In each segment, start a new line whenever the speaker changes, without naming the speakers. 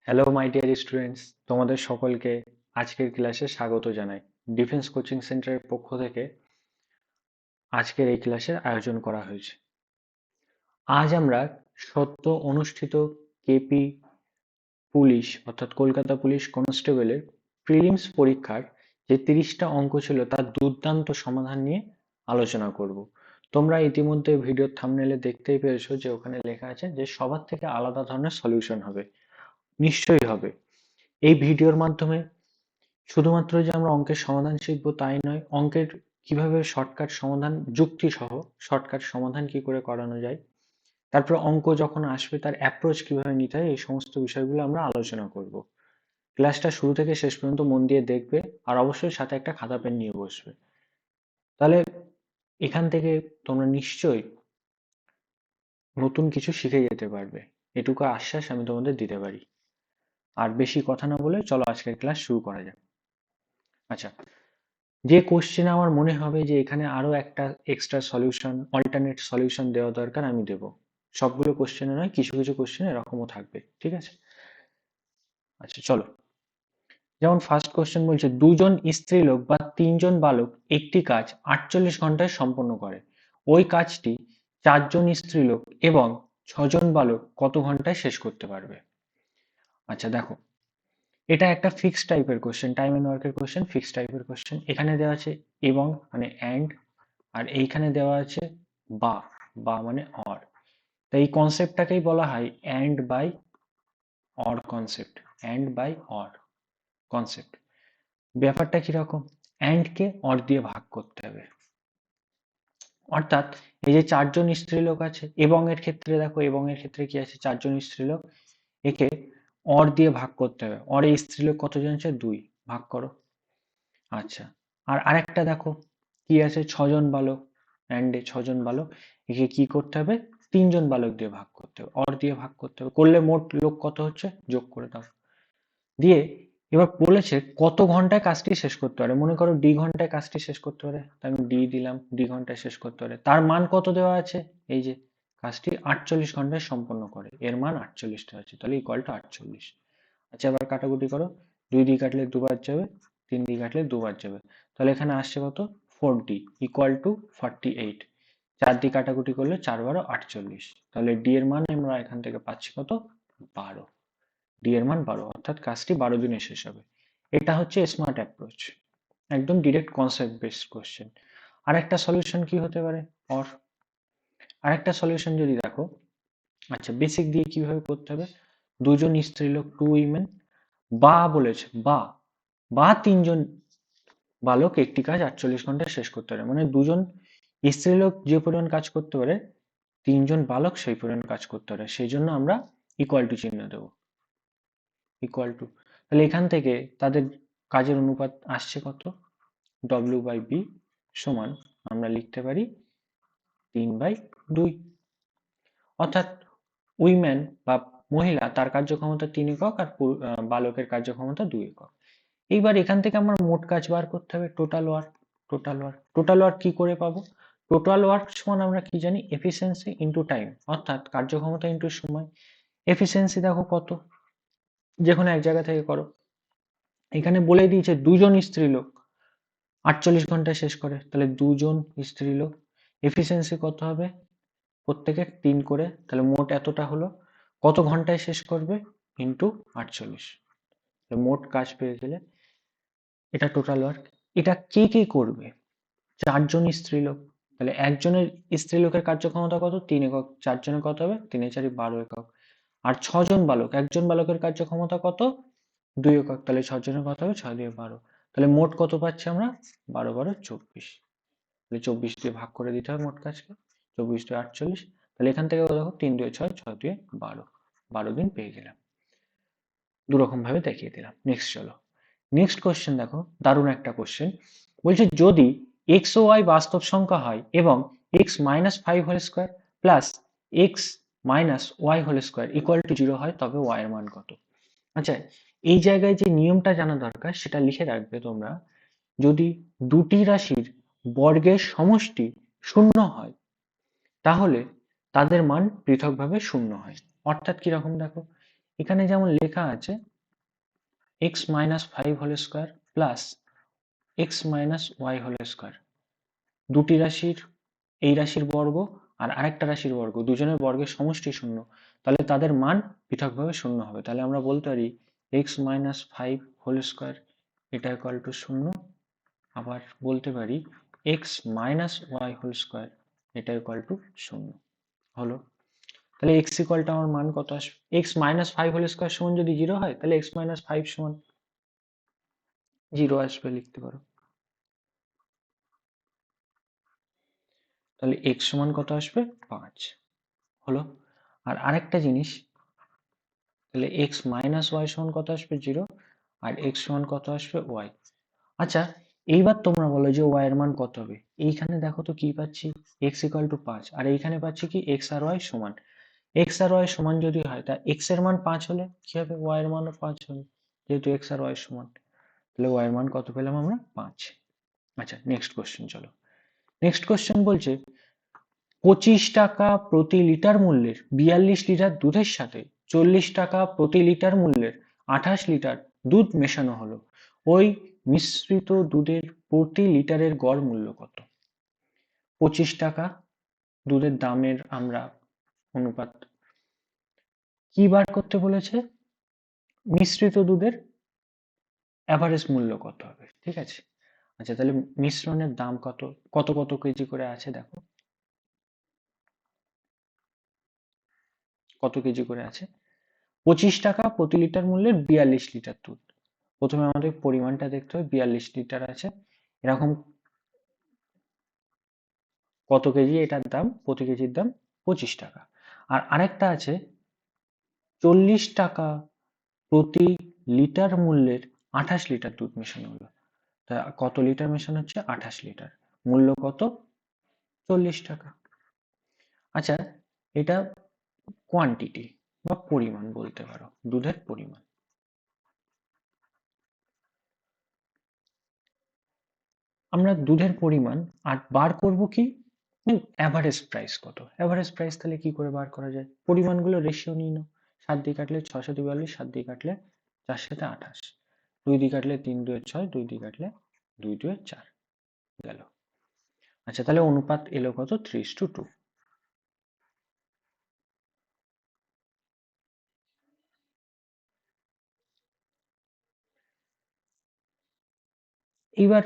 Hello my dear students, তোমাদের সকলকে আজকের ক্লাসে স্বাগত জানাই। ডিফেন্স কোচিং সেন্টারের পক্ষ থেকে আজকের এই ক্লাসের আয়োজন করা হয়েছে। আজ আমরা সদ্য অনুষ্ঠিত কেপি পুলিশ অর্থাৎ কলকাতা পুলিশ কনস্টেবলের প্রিলিমস পরীক্ষার যে 30টা অঙ্ক ছিল তার দুর্দান্ত সমাধান নিয়ে আলোচনা করব। তোমরা ইতিমধ্যে ভিডিওর থাম্বনেইলে দেখতেই পেয়েছো যে ওখানে লেখা আছে যে সবার থেকে আলাদা ধরনের সলিউশন হবে। নিশ্চয়ই হবে। এই ভিডিওর মাধ্যমে শুধুমাত্র যে আমরা অঙ্কের সমাধান শিখবো তাই নয়, অঙ্কের কিভাবে শর্টকাট সমাধান, যুক্তি সহ শর্টকাট সমাধান কি করে করানো যায়, তারপর অঙ্ক যখন আসবে তার অ্যাপ্রোচ কিভাবে নিতে হয়, এই সমস্ত বিষয়গুলো আমরা আলোচনা করব। ক্লাসটা শুরু থেকে শেষ পর্যন্ত মন দিয়ে দেখবে, আর অবশ্যই সাথে একটা খাতা পেন নিয়ে বসবে। তাহলে এখান থেকে তোমরা নিশ্চয়ই নতুন কিছু শিখে যেতে পারবে, এটুকু আশ্বাস আমি তোমাদের দিতে পারি। আর বেশি কথা না বলে চলো আজকের ক্লাস শুরু করা যাক। আচ্ছা, যে কোশ্চেন আমার মনে হবে যে এখানে আরো একটা এক্সট্রা সলিউশন, অল্টারনেট সলিউশন দেওয়া দরকার, আমি দেব। সবগুলো কোশ্চেনে নয়, কিছু কিছু কোশ্চেন এরকমও থাকবে, ঠিক আছে? আচ্ছা চলো, যেমন ফার্স্ট কোশ্চেন বলছে দুজন স্ত্রীলোক বা তিনজন বালক একটি কাজ 48 ঘন্টায় সম্পন্ন করে। ওই কাজটি চারজন স্ত্রীলোক এবং 6জন বালক কত ঘন্টায় শেষ করতে পারবে? আচ্ছা দেখো, এটা একটা ফিক্সড টাইপের কোশ্চেন, টাইম এন্ড ওয়ার্কের কোশ্চেন, ফিক্সড টাইপের কোশ্চেন। এখানে দেওয়া আছে এবং মানে অ্যান্ড, আর এইখানে দেওয়া আছে বা, বা মানে অর। তাই এই কনসেপ্টটাকেই বলা হয় and by or concept, and by or concept. ব্যাপারটা কিরকম, অ্যান্ড কে অর দিয়ে ভাগ করতে হবে, অর্থাৎ এই যে চারজন স্ত্রীলোক আছে, এবং এর ক্ষেত্রে দেখো, এবং এর ক্ষেত্রে কি আছে, চারজন স্ত্রীলোক, একে অর দিয়ে ভাগ করতে হবে। অরে স্ত্রীলোক কতজন আছে, 2, ভাগ করো। আচ্ছা, আর আরেকটা দেখো কি আছে, 6জন বালক, অ্যান্ডে 6জন বালক, একে কি করতে হবে, 3জন বালক দিয়ে ভাগ করতে হবে, অর দিয়ে ভাগ করতে হবে। করলে মোট লোক কত হচ্ছে, যোগ করে দাও। দিয়ে এবার বলেছে কত ঘন্টায় কাজটি শেষ করতে পারে। মনে করো ডি ঘন্টায় কাজটি শেষ করতে পারে, তাই আমি ডি দিলাম, ডি ঘন্টায় শেষ করতে পারে। তার মান কত দেওয়া আছে, এই যে কাজটি 48 ঘন্টায় সম্পন্ন করে, এর মান 48টা আছে, তাহলে ইকুয়াল টু 48। আচ্ছা এবার কাটাকুটি করো, 2 দিয়ে কাটলে 2 বার যাবে, 3 দিয়ে কাটলে 2 বার যাবে, তাহলে এখানে আসছে কত, 4d ইকুয়াল টু 48। 4 দিয়ে কাটাকুটি করলে 4 বারো 48, তাহলে ডি এর মান আমরা এখান থেকে পাচ্ছি কত, 12। ডি এর মান 12, অর্থাৎ কাজটি 12 দিনে শেষ হবে। এটা হচ্ছে স্মার্ট অ্যাপ্রোচ, একদম ডিরেক্ট কনসেপ্ট বেসড কোশ্চেন। আর একটা সলিউশন কি হতে পারে, অর। আরেকটা সলিউশন যদি দেখো, আচ্ছা বেসিক দিয়ে কিভাবে করতে হবে, দুজন স্ত্রীলোক, 2 উইমেন, বা বলেছে বা, বা 3জন বালক একটি কাজ 48 ঘন্টায় শেষ করতে পারে, মানে দুজন স্ত্রীলোক যে পরিমাণ কাজ করতে পারে 3জন বালক সেই পরিমাণ কাজ করতে পারে, সেই জন্য আমরা ইকুয়াল টু চিহ্ন দেবো, ইকুয়াল টু। তাহলে এখান থেকে তাদের কাজের অনুপাত আসছে কত, ডব্লিউ বাই বি সমান আমরা লিখতে পারি 3/2। অর্থাৎ উইমেন বা মহিলা, তার কার্যক্ষমতা 3 একক, আর বালকের কার্যক্ষমতা 2 একক। এইবার এখান থেকে আমার মোট কাজ বার করতে হবে, টোটাল ওয়ার্ক। টোটাল ওয়ার্ক কি করে পাবো, টোটাল ওয়ার্ক সমান আমরা কি জানি, এফিসিয়েন্সি ইনটু টাইম, অর্থাৎ কার্যক্ষমতা ইনটু সময়। এফিসিয়েন্সি দেখো কত, যে কোনো এক জায়গা থেকে করো। এখানে বলে দিয়েছে দুজন স্ত্রীলোক 48 ঘন্টায় শেষ করে, তাহলে দুজন স্ত্রীলোক, এফিসিয়েন্সি কত হবে, প্রত্যেকে 3 করে, তাহলে মোট এতটা হলো, কত ঘন্টায় শেষ করবে, ইনটু 48, মোট কাজ পেয়ে গেলে। এটা টোটাল ওয়ার্ক। এটা কে কে করবে, 4জন স্ত্রীলোক, তাহলে একজনের স্ত্রীলোকের কার্যক্ষমতা কত, 3 একক, 4জনের কত হবে, 3 4 12 একক। আর 6জন বালক, একজন বালকের কার্যক্ষমতা কত, 2 একক, তাহলে 6জনের কত হবে, 6 দিয়ে 12, তাহলে মোট কত পাচ্ছি আমরা, 12 12 24, তাহলে 24 দিয়ে ভাগ করে দিতে হবে মোট কাজকে, 24 দিয়ে 48, তাহলে এখান থেকে দেখো 3 2 6, 6 2 12, 12 দিন পেয়ে গেলাম। দুরকম ভাবে দেখিয়ে দিলাম। নেক্সট চলো, নেক্সট কোশ্চেন দেখো, দারুণ একটা কোশ্চেন। বলছে যদি এক্স ও ওয়াই বাস্তব সংখ্যা হয় এবং x minus 5 whole square plus x minus y whole square equal to 0 হয়, তবে ওয়াই এর মান কত? আচ্ছা, এই জায়গায় যে নিয়মটা জানা দরকার সেটা লিখে রাখবে তোমরা। যদি দুটি রাশির বর্গের সমষ্টি শূন্য হয়, তাহলে তাদের মান পৃথকভাবে শূন্য হয়। অর্থাৎ কিরকম দেখো, এখানে যেমন লেখা আছে x minus 5 whole square plus x minus y whole square, দুটি রাশির, এই রাশির বর্গ আর আরেকটা রাশির বর্গ, দুজনের বর্গের সমষ্টি শূন্য, তাহলে তাদের মান পৃথকভাবে শূন্য হবে। তাহলে আমরা বলতে পারি এক্স মাইনাস 5 হোল স্কোয়ার এটা ইকুয়াল টু শূন্য। আবার বলতে পারি x minus y whole square এটা ইকুয়াল টু শূন্য। হলো। তাহলে এক্স ইকুয়াল টু আমার মান কত আসবে? এক্স মাইনাস 5 হোল স্কোয়ার সমান যদি 0 হয় তাহলে এক্স মাইনাস 5 সমান 0 আসবে, লিখতে পারো। তাহলে এক্স সমান কত আসবে? 5। হলো। আর আরেকটা জিনিস, তাহলে এক্স মাইনাস ওয়াই সমান কত আসবে? 0। আর এক্স সমান কত আসবে? ওয়াই। আচ্ছা, এইবার তোমরা বলো যে ওয়াই এর মান কত হবে? এইখানে দেখো তো কি পাচ্ছি, এক্স ইকুয়াল টু 5, আর এইখানে পাচ্ছি কি এক্স আর ওয়াই সমান। এক্স আর ওয়াই সমান যদি হয় তা এক্স এর মান 5 হলে কি হবে? ওয়াই এর মানও 5 হবে, যেহেতু এক্স আর ওয়াই সমান। তাহলে ওয়াই এর মান কত পেলাম আমরা? 5। আচ্ছা, নেক্সট কোশ্চেন চলো। নেক্সট কোশ্চেন বলছে 25 টাকা প্রতি লিটার মূল্যের 42 লিটার দুধের সাথে 40 টাকা প্রতি লিটার মূল্যের 28 লিটার দুধ মেশানো হলো, ওই মিশ্রিত দুধের প্রতি লিটারের গড় মূল্য কত? 25 টাকা দুধের দামের আমরা অনুপাত কি বার করতে বলেছে? মিশ্রিত দুধের অ্যাভারেজ মূল্য কত হবে, ঠিক আছে। আচ্ছা, তাহলে মিশ্রণের দাম কত, কত কত কেজি করে আছে দেখো, কত কেজি করে আছে? 25 টাকা প্রতি লিটার মূল্যের 42 লিটার দুধ। প্রথমে আমাদের পরিমাণটা দেখতে হবে, 42 লিটার আছে, এরকম কত কেজি, এটার দাম, প্রতি কেজির দাম 25 টাকা। আর আরেকটা আছে 40 টাকা প্রতি লিটার মূল্যের 28 লিটার দুধ মেশানো হলো। তা কত লিটার মেশানো হচ্ছে? 28 লিটার, মূল্য কত? 40 টাকা। আচ্ছা, এটা কোয়ান্টিটি বা পরিমাণ বলতে পারো, দুধের পরিমাণ। আমরা দুধের পরিমাণ আর বার করব কি, অ্যাভারেজ প্রাইস কত। অ্যাভারেজ প্রাইস তাহলে কি করে বার করা যায়? পরিমাণগুলো রেশিও নিয়ে নাও। 7 দিয়ে কাটলে 6 7 42, 7 দিয়ে কাটলে 4 7 28, 2 দিয়ে কাটলে 3 2 6, 2 দিয়ে কাটলে 2 2 4 গেল। আচ্ছা, তাহলে অনুপাত এলো কত? 3:2। এইবার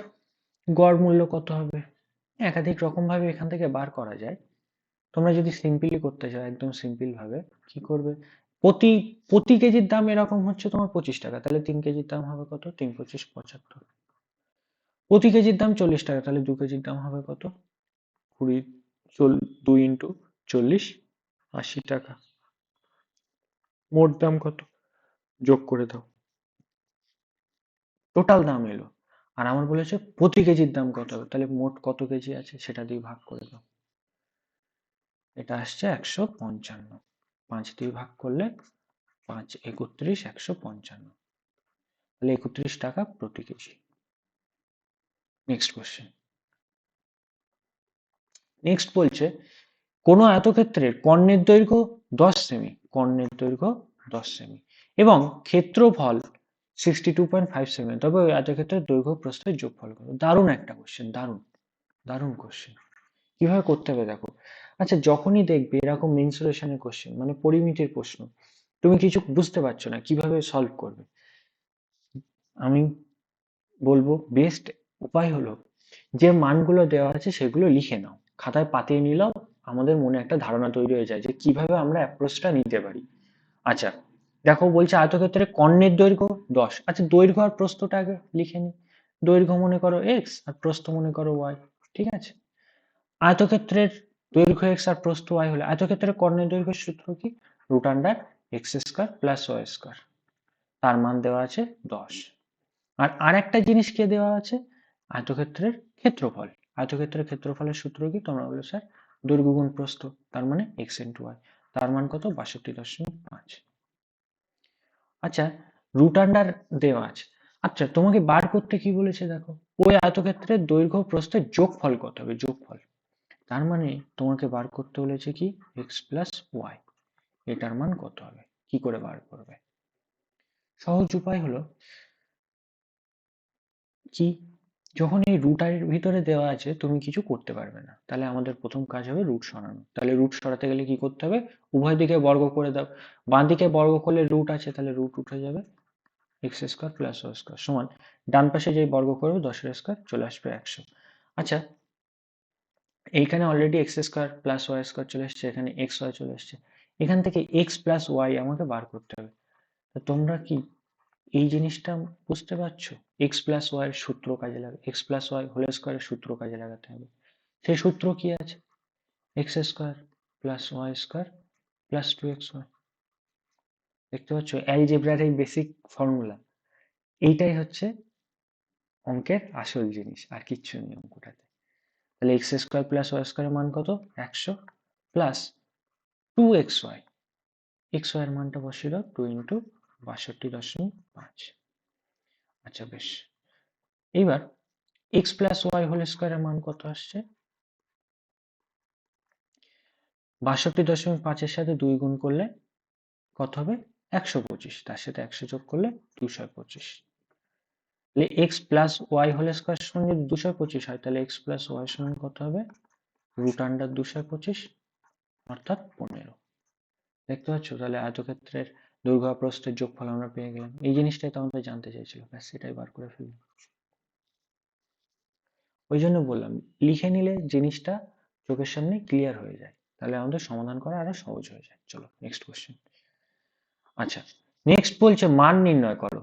গড় মূল্য কত হবে? একাধিক রকম ভাবে এখান থেকে বার করা যায়। তোমরা যদি সিম্পলি করতে চাও, একদম সিম্পল ভাবে কি করবে? প্রতি প্রতি কেজির দাম এরকম হচ্ছে তোমার 25 টাকা, তাহলে 3 কেজির দাম হবে কত? 3 25 75। প্রতি কেজির দাম 40 টাকা, তাহলে 2 কেজির দাম হবে কত? 20, 2 ইন্টু 40, 80 টাকা। মোট দাম কত? যোগ করে দাও, টোটাল দাম এলো। আর আমার বলেছে প্রতি কেজির দাম কত হবে, তাহলে মোট কত কেজি আছে সেটা দিয়ে ভাগ করে দাও। এটা আসছে 155, 5 দিয়ে ভাগ করলে 5 31 155, তাহলে 31 টাকা প্রতি কেজি। Next question. নেক্সট বলছে কোন আয়তক্ষেত্রের কর্ণের দৈর্ঘ্য 10 সেমি, কর্ণের দৈর্ঘ্য 10 সেমি এবং ক্ষেত্রফল 62.5 সেমি, তবে ওই আয়তক্ষেত্রের দৈর্ঘ্য প্রস্থের যোগফল কত? দারুণ একটা কোশ্চেন, দারুণ দারুণ কোশ্চেন। কিভাবে করতে হবে দেখো। আচ্ছা, যখনই দেখবে এরকম মেনসুরেশনের কোশ্চেন, মানে পরিমিতির প্রশ্ন, তুমি কিছু বুঝতে পারছো না কিভাবে সলভ করবে, আমি বলবো বেস্ট উপায় হলো যে মানগুলো দেওয়া আছে সেগুলো লিখে নাও, খাতায় পাতিয়ে নিলেও আমাদের মনে একটা ধারণা তৈরি হয়ে যায় যে কিভাবে আমরা অ্যাপ্রোচটা নিতে পারি। আচ্ছা, দেখো বলছে আয়তক্ষেত্রের কর্ণের দৈর্ঘ্য 10। আচ্ছা, দৈর্ঘ্য আর প্রস্থটা আগে লিখে নি। দৈর্ঘ্য মনে করো এক্স আর প্রস্থ মনে করো ওয়াই, ঠিক আছে। আয়তক্ষেত্রের দৈর্ঘ্য এক্স আর প্রস্থ ওয়াই হলে আয়তক্ষেত্রের কর্ণের দৈর্ঘ্যের সূত্র কি? Root under x square plus y square, তার মান দেওয়া আছে 10। আর আরেকটা জিনিস কে দেওয়া আছে? আয়তক্ষেত্রের ক্ষেত্রফল। আয়তক্ষেত্রের ক্ষেত্রফলের সূত্র কি? তোমরা বলো স্যার দৈর্ঘ্য গুণ প্রস্থ, তার মানে এক্স ইন্টু ওয়াই, তার মান কত? 62.5। আচ্ছা, রুট আন্ডার দেওয়া আছে। আচ্ছা, তোমাকে বার করতে কি বলেছে দেখো, ওই আয়তক্ষেত্রের দৈর্ঘ্য প্রস্থের যোগফল কত হবে? যোগফল, তার মানে তোমাকে বার করতে বলেছে কি এক্স প্লাস ওয়াই, এটার মান কত হবে? কি করে বার করবে? সহজ উপায় হলো কি, যখন এই রুট এর ভিতরে দেওয়া আছে তুমি কিছু করতে পারবে না, তাহলে আমাদের প্রথম কাজ হবে রুট সরানো। তাহলে রুট সরাতে গেলে কি করতে হবে? উভয় দিকে বর্গ করে দাও। বাঁ দিকে বর্গ করলে রুট আছে, তাহলে রুট উঠে যাবে, x square plus y square সমান ডান পাশে যেই বর্গ করবে 10 স্কোয়ার চলে আসবে 100। আচ্ছা, এইখানে already x square plus y square চলে এসছে, এখানে এক্স ওয়াই চলে এসছে, এখান থেকে এক্স প্লাস ওয়াই আমাকে বার করতে হবে। তো তোমরা কি এই জিনিসটা বুঝতে পারছো? এক্স প্লাস ওয়াই এর সূত্র কাজে লাগে, এক্স প্লাস ওয়াই হোল স্কোয়ারের সূত্র কাজে লাগাতে হবে। সেই সূত্র কি আছে? X square plus y square plus 2xy। দেখতে পাচ্ছ অ্যালজেব্রার এই বেসিক ফর্মুলা, এইটাই হচ্ছে অঙ্কের আসল জিনিস, আর কিচ্ছু নেই অঙ্কটাতে। তাহলে এক্স স্কোয়ার প্লাস ওয়াই স্কোয়ারের মান কত? 100 প্লাস 2xy, এক্স ওয়াই এর মানটা বসিয়ে দাও, 2 ইন্টু 62.5। আচ্ছা বেশ, এইবার এক্স প্লাস ওয়াই হোল স্কোয়ারের মান কত আসছে? 62.5-এর সাথে 2 গুণ করলে কত হবে? 125, তার সাথে 100 যোগ করলে 225। তাহলে x plus y whole square সমান যদি 225 হয়, তাহলে এক্স প্লাস ওয়াই সমান কত হবে? রুট আন্ডার 225, অর্থাৎ 15। দেখতে পাচ্ছ, তাহলে আয়তক্ষেত্রের দৈর্ঘ্য প্রস্থের যোগফল আমরা পেয়ে গেলাম। এই জিনিসটাই তো আমাদের জানতে চাইছিল, ব্যাস সেটাই বার করে ফেললাম। ওই জন্য বললাম লিখে নিলে জিনিসটা চোখের সামনে ক্লিয়ার হয়ে যায়, তাহলে আমাদের সমাধান করা আরো সহজ হয়ে যায়। চলো নেক্সট কোশ্চেন। আচ্ছা, নেক্সট বলছে মান নির্ণয় করো।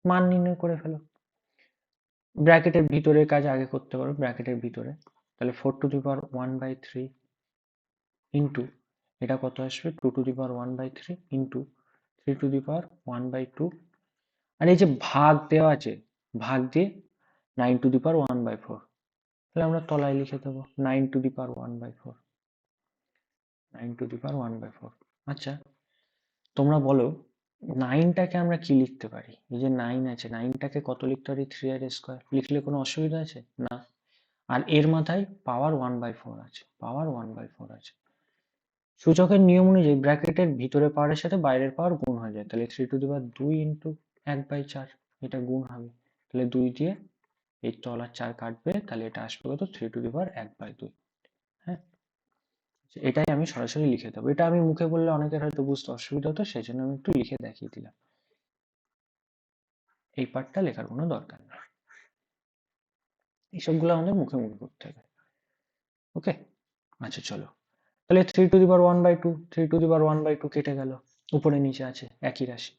মান নির্ণয় করে ফেলো। ব্র্যাকেটের ভিতরের কাজ আগে করতে পারো, ব্র্যাকেটের ভিতরে। তাহলে 4⁻1/3 ইন্টু এটা কত আসবে? 2⁻1/3 ইন্টু 3⁻1/2, আর এই যে ভাগ দেওয়া আছে, ভাগ দিয়ে 9⁻1/4, তাহলে আমরা তলায় লিখে দেবো 9⁻1/4, 9⁻1/4। আচ্ছা, তোমরা বলো 9টাকে আমরা কি লিখতে পারি? এই যে 9 আছে, 9টাকে কত লিখতে পারি? 3r² লিখলে কোনো অসুবিধা আছে? না। আর এর মাথায় পাওয়ার 1/4 আছে, পাওয়ার 1/4 আছে। সূচকের নিয়ম অনুযায়ী ব্র্যাকেটের ভিতরে পাওয়ারের সাথে বাইরের পাওয়ার গুণ হয়ে যায়, তাহলে 3⁻2 ইন্টু 1/4, এটা গুণ হবে। তাহলে 2 দিয়ে এই তলার 4 কাটবে, তাহলে এটা আসবে কত? 3⁻1/2। হ্যাঁ, এটাই আমি সরাসরি লিখে দেবো। এটা আমি মুখে বললে অনেকের হয়তো বুঝতে অসুবিধা হতো, সেই জন্য আমি একটু লিখে দেখিয়ে দিলাম। এই পার্টটা লেখার কোনো দরকার নেই, এইসবগুলো আমাদের মুখে মুখে করতে হবে। ওকে, আচ্ছা চলো, তাহলে 3⁻1/2, 3⁻1/2 কেটে গেল, উপরে নিচে আছে একই রাশি।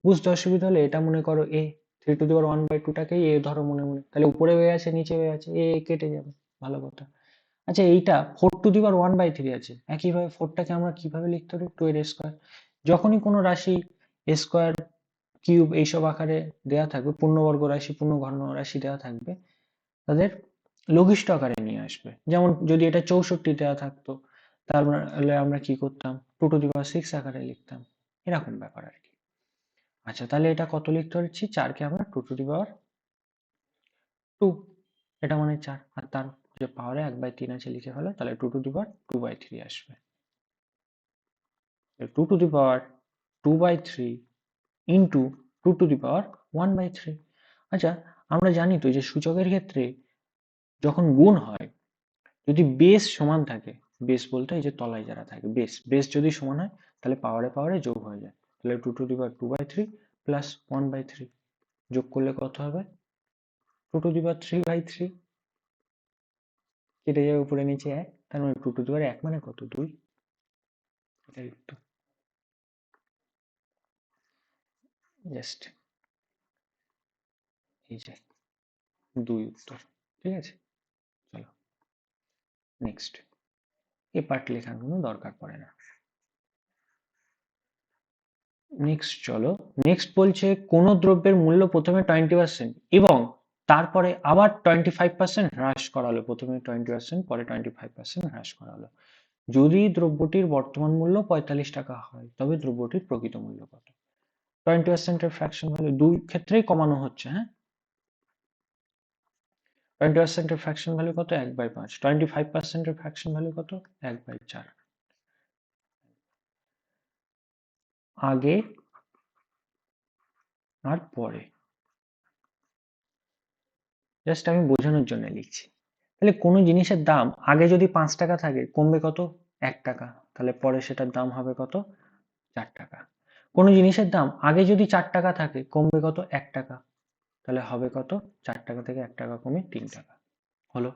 বুঝতে অসুবিধা হলে এটা মনে করো এ, 3⁻1/2টাকেই এ ধরো মনে মনে, তাহলে উপরে এ আছে নিচে এ আছে, এ কেটে যাবে, ভালো কথা। আচ্ছা, এইটা 4⁻1/3 আছে, একইভাবে 4টাকে আমরা কিভাবে লিখতে পারি? 2 এর স্কোয়ার। যখনই কোনো রাশি স্কোয়ার, কিউব এইসব আকারে দেওয়া থাকবে, পূর্ণবর্গ রাশি, পূর্ণঘন রাশি দেওয়া থাকবে, তাদের লঘিষ্ঠ আকারে নিয়ে আসবে। যেমন যদি এটা 64 দেওয়া থাকতো, তাহলে আমরা কি করতাম? 2⁻6 আকারে লিখতাম, এরকম ব্যাপার আর কি। আচ্ছা, তাহলে এটা কত লিখতে পারছি? 4কে আমরা 2⁻2, এটা মানে 4, আর তার যে পাওয়ারে 1/3 আছে লিখে ফেলো, তাহলে 2⁻2/3 আসবে। 2⁻2/3 ইন্টু 2⁻1/3। আচ্ছা, আমরা জানি তো যে সূচকের ক্ষেত্রে যখন গুণ হয়, যদি বেস সমান থাকে, বেস বলতে এই যে তলায় যারা থাকে, বেস বেস যদি সমান হয়, তাহলে পাওয়ারে পাওয়ারে যোগ হয়ে যায়। তাহলে 2⁻2/3 প্লাস 1/3 যোগ করলে কত হবে? 2⁻3/3, কেটে যাবে উপরে নিচে 1, তার মানে 2⁻1 মানে কত? 2। এটাই উত্তর, জাস্ট এই যে 2 উত্তর। ঠিক আছে, চলো নেক্সট। এই পার্ট লেখার কোনো দরকার পড়ে না। নেক্সট চলো, নেক্সট বলছে কোন দ্রব্যের মূল্য প্রথমে 20% এবং তারপরে আবার 25% হ্রাস করা হলো, প্রথমে 20% পরে 25% হ্রাস করা হলো, যদি দ্রব্যটির বর্তমান মূল্য 45 টাকা হয়, তবে দ্রব্যটির প্রকৃত মূল্য কত? 20% এর ফ্র্যাকশন ভ্যালু দুই ক্ষেত্রেই কমানো হচ্ছে। হ্যাঁ, 20% এর ফ্র্যাকশন ভ্যালু কত? 1/5। 25% এর ফ্র্যাকশন ভ্যালু কত? 1/4। আগে আর পরে, জাস্ট আমি বোঝানোর জন্য লিখছি। তাহলে কোনো জিনিসের দাম আগে যদি 5 টাকা থাকে কমবে কত, 1 টাকা, তাহলে পরে সেটার দাম হবে কত, 4 টাকা। কোনো জিনিসের দাম আগে যদি 4 টাকা থাকে কমবে কত, 1 টাকা, তাহলে হবে কত, 4 টাকা থেকে 1 টাকা কমে 3 টাকা। হলো,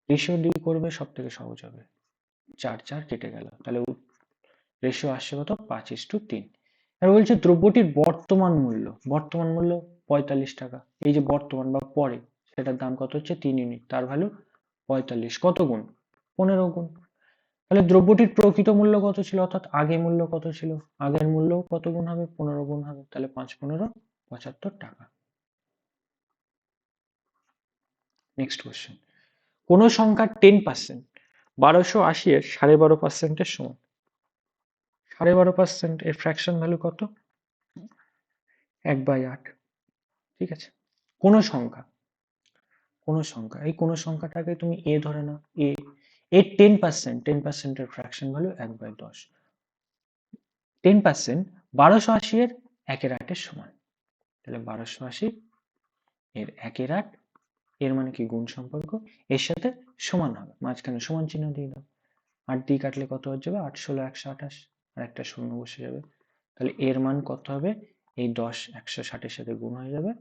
রেশিও ডিল করবে, সব থেকে সহজ হবে। 4 4 কেটে গেল, তাহলে রেশিও আসছে কত, 5:3। এবার বলছে দ্রব্যটির বর্তমান মূল্য, বর্তমান মূল্য 45 টাকা। এই যে বর্তমান বা পরে, সেটার দাম কত হচ্ছে 3 ইউনিট, তার ভ্যালু 45, কত গুণ, 15 গুণ। তাহলে দ্রব্যটির প্রকৃত মূল্য কত ছিল, অর্থাৎ আগে মূল্য কত ছিল, আগের মূল্য কত গুণ হবে, 15 গুণ হবে, তাহলে 5 15 75 টাকা। নেক্সট কোয়েশ্চেন, কোন সংখ্যার 10% 1280 এর 12.5% সমান। 12.5% এর ফ্র্যাকশন ভ্যালু কত, 1/8। ঠিক আছে, কোন সংখ্যা, কোন সংখ্যা, এই কোন সংখ্যাটাকে তুমি এ ধরে নাও, এ, এর 10% এর ফ্র্যাকশন ভ্যালু 1/10। 10% 1280 এর 1/8 সমান, তাহলে 1280 এর 1/8, এর মানে কি গুণ সম্পর্ক, এর সাথে সমান হবে, মাঝখানে সমান চিহ্ন দিয়ে দাও। 8 দিয়ে কাটলে কত হয়ে যাবে, 8 16 128, আর একটা শূন্য বসে যাবে, তাহলে এর মান কত হবে, এই 10 160 এর সাথে গুণ হয়ে যাবে,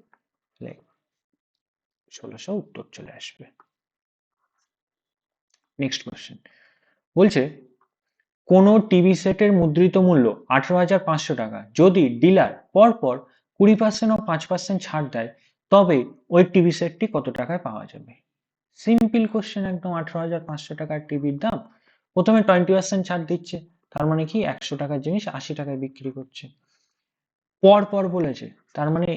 তাহলে 1600 উত্তর চলে আসবে। নেক্সট কোয়েশ্চেন বলছে, কোন টিভি সেটের মুদ্রিত মূল্য 18,500 টাকা, যদি ডিলার পরপর 20% ও 5% ছাড় দেয়, তবে ওই টিভি সেটটি কত টাকায় পাওয়া যাবে। সিম্পল কোশ্চেন একদম, 18,500 টাকার টিভির দাম, প্রথমে 20% ছাড় দিচ্ছে, তার মানে কি 100 টাকার জিনিস 80 টাকায় বিক্রি করছে। পর পর বলেছে, তার মানে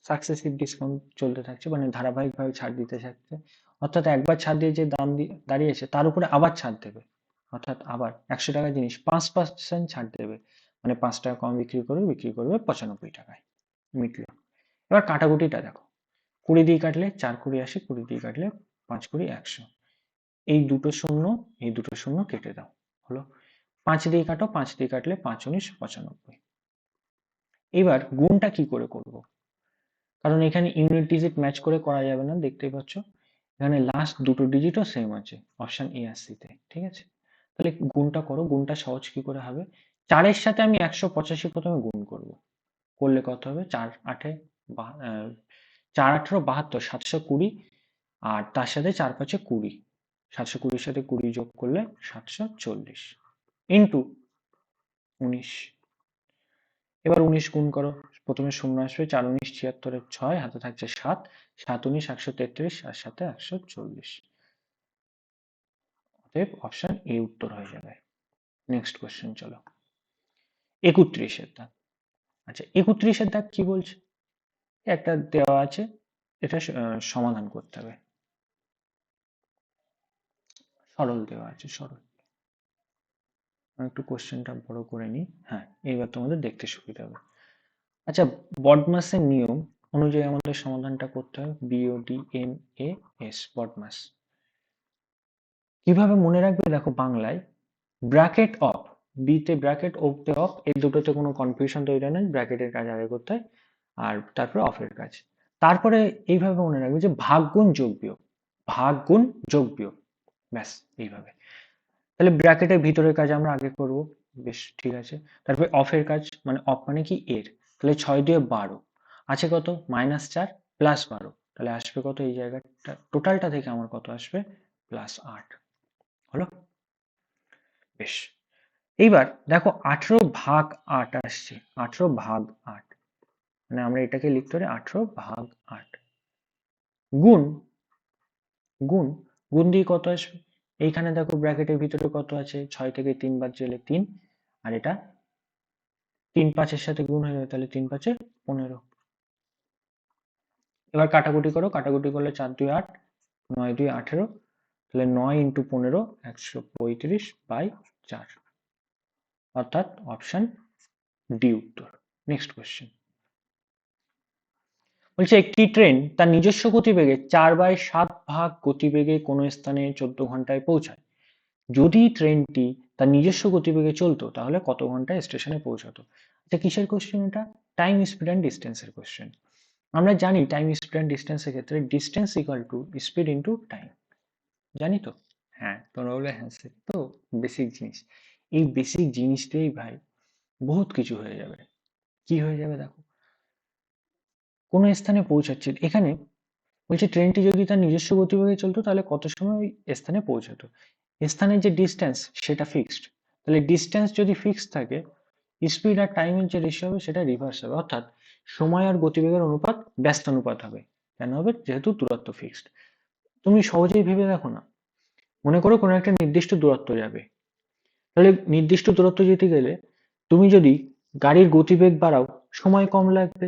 সাকসেসিভ ডিসকাউন্ট চলতে থাকছে, মানে ধারাবাহিকভাবে ছাড় দিতে থাকছে, অর্থাৎ একবার ছাড় দিয়ে যে দাম দাঁড়িয়েছে তার উপরে আবার ছাড় দেবে, অর্থাৎ আবার 100 টাকার জিনিস 5% ছাড় দেবে, মানে 5 টাকা কম বিক্রি করবে 95 টাকায়, মিটলো। এবার কাটাকুটিটা দেখো, 20 দিয়ে কাটলে 4 20 80, 20 দিয়ে কাটলে 5 20 100, এই দুটো শূন্য, এই দুটো শূন্য কেটে দাও, হলো। 5 দিয়ে কাটো, 5 দিয়ে কাটলে 5 19 95। এবার গুণটা কি করে করব, কারণ এখানে ইউনিট ডিজিট ম্যাচ করে করা যাবে না, দেখতেই পাচ্ছ এখানে লাস্ট দুটো ডিজিটও সেম আছে অপশন এ আর সি তে, ঠিক আছে। তাহলে গুণটা করো, গুণটা সহজ কি করে হবে, 4 এর সাথে আমি 185 প্রথমে গুণ করব, করলে কত হবে, 4 8 4 18 72, 720, আর তার সাথে 4 5 20, 720 সাথে 20 যোগ করলে 740 ইন্টু 19। এবার 19 গুণ করো, প্রথমে শূন্য আসবে, 4 19 76 এর 6, হাতে থাকছে 7, 7 19 133, আর সাথে 140, অতএব অপশন এ উত্তর হয়ে যাবে। নেক্সট কোশ্চেন চলো, 31 এর দাগ। আচ্ছা 31 এর দাগ কি বলছে, একটা দেওয়া আছে, এটা সমাধান করতে হবে, সরল দেওয়া আছে, সরল। আমি একটু কোশ্চেনটা বড় করে নিই, হ্যাঁ এইবার তোমাদের দেখতে সুবিধা হবে। আচ্ছা, বডমাসের নিয়ম অনুযায়ী আমাদের সমাধানটা করতে হবে, BODMAS, বডমাস। কিভাবে মনে রাখবে দেখো, বাংলায় ব্র্যাকেট অফ, বিতে ব্র্যাকেট, ওতে অফ, এই দুটোতে কোনো কনফিউশন তৈরি নেই, ব্র্যাকেটের কাজ আগে করতে হয়, আর তারপরে অফের কাজ। তারপরে এইভাবে মনে রাখবে যে ভাগ গুণ যোগ বিয়োগ, ভাগ গুণ যোগ বিয়োগ, ব্যাস এইভাবে। তাহলে ব্র্যাকেটের ভিতরের কাজ আমরা আগে করব, বেশ ঠিক আছে। তারপরে অফের কাজ, মানে অফ মানে কি এর, তাহলে 6 দিয়ে 12 আছে কত, -4 প্লাস 12, তাহলে আসবে কত, এই জায়গাটা টোটালটা থেকে আমার কত আসবে, +8, হলো। বেশ, এইবার দেখো 18 ভাগ 8 আসছে, 18 ভাগ 8, মানে আমরা এটাকে লিখতে পারি 18 ভাগ 8, গুণ, গুণ, গুণ দিয়ে কত আসবে, এইখানে দেখো ব্র্যাকেটের ভিতরে কত আছে, 6 থেকে 3 বাদ গেলে 3, আর এটা 3 5 এর সাথে গুণ হয়ে যাবে, তাহলে 3 5 15। এবার কাটাকুটি করো, কাটাকুটি করলে 4 2 8, 9 2 18, তাহলে 9 ইন্টু 15 135/4, অর্থাৎ অপশন ডি উত্তর। নেক্সট কোয়েশ্চেন বলছে, একটি ট্রেন তার নিজস্ব গতিবেগে 4/7 ভাগ গতিবেগে কোনো স্থানে 14 ঘন্টায় পৌঁছায়। যদি ট্রেনটি তার নিজস্ব গতিবেগে চলতো তাহলে কত ঘন্টায় স্টেশনে পৌঁছাতো। আচ্ছা, কিসের কোশ্চেন এটা? টাইম, স্পিড অ্যান্ড ডিস্টেন্সের কোশ্চেন। আমরা জানি টাইম, স্পিড অ্যান্ড ডিস্টেন্সের ক্ষেত্রে distance equal to speed into time, জানি তো? হ্যাঁ, তোমরা বলে হ্যাঁ স্যার, তো বেসিক জিনিস। এই বেসিক জিনিসটাই ভাই বহুত কিছু হয়ে যাবে। কি হয়ে যাবে দেখো, কোনো স্থানে পৌঁছাচ্ছে, এখানে বলছে ট্রেনটি যদি তার নিজস্ব গতিবেগে চলতো তাহলে কত সময় ওই স্থানে পৌঁছাতো। স্থানের যে ডিস্টেন্স সেটা ফিক্সড, তাহলে ডিস্টেন্স যদি ফিক্সড থাকে, স্পিড আর টাইমের যে রেশিও হবে সেটা রিভার্স হবে, অর্থাৎ সময় আর গতিবেগের অনুপাত ব্যস্তানুপাত হবে। কেন হবে? যেহেতু দূরত্ব ফিক্সড। তুমি সহজেই ভেবে দেখো না, মনে করো কোনো একটা নির্দিষ্ট দূরত্ব যাবে, তাহলে নির্দিষ্ট দূরত্ব যেতে গেলে তুমি যদি গাড়ির গতিবেগ বাড়াও সময় কম লাগবে,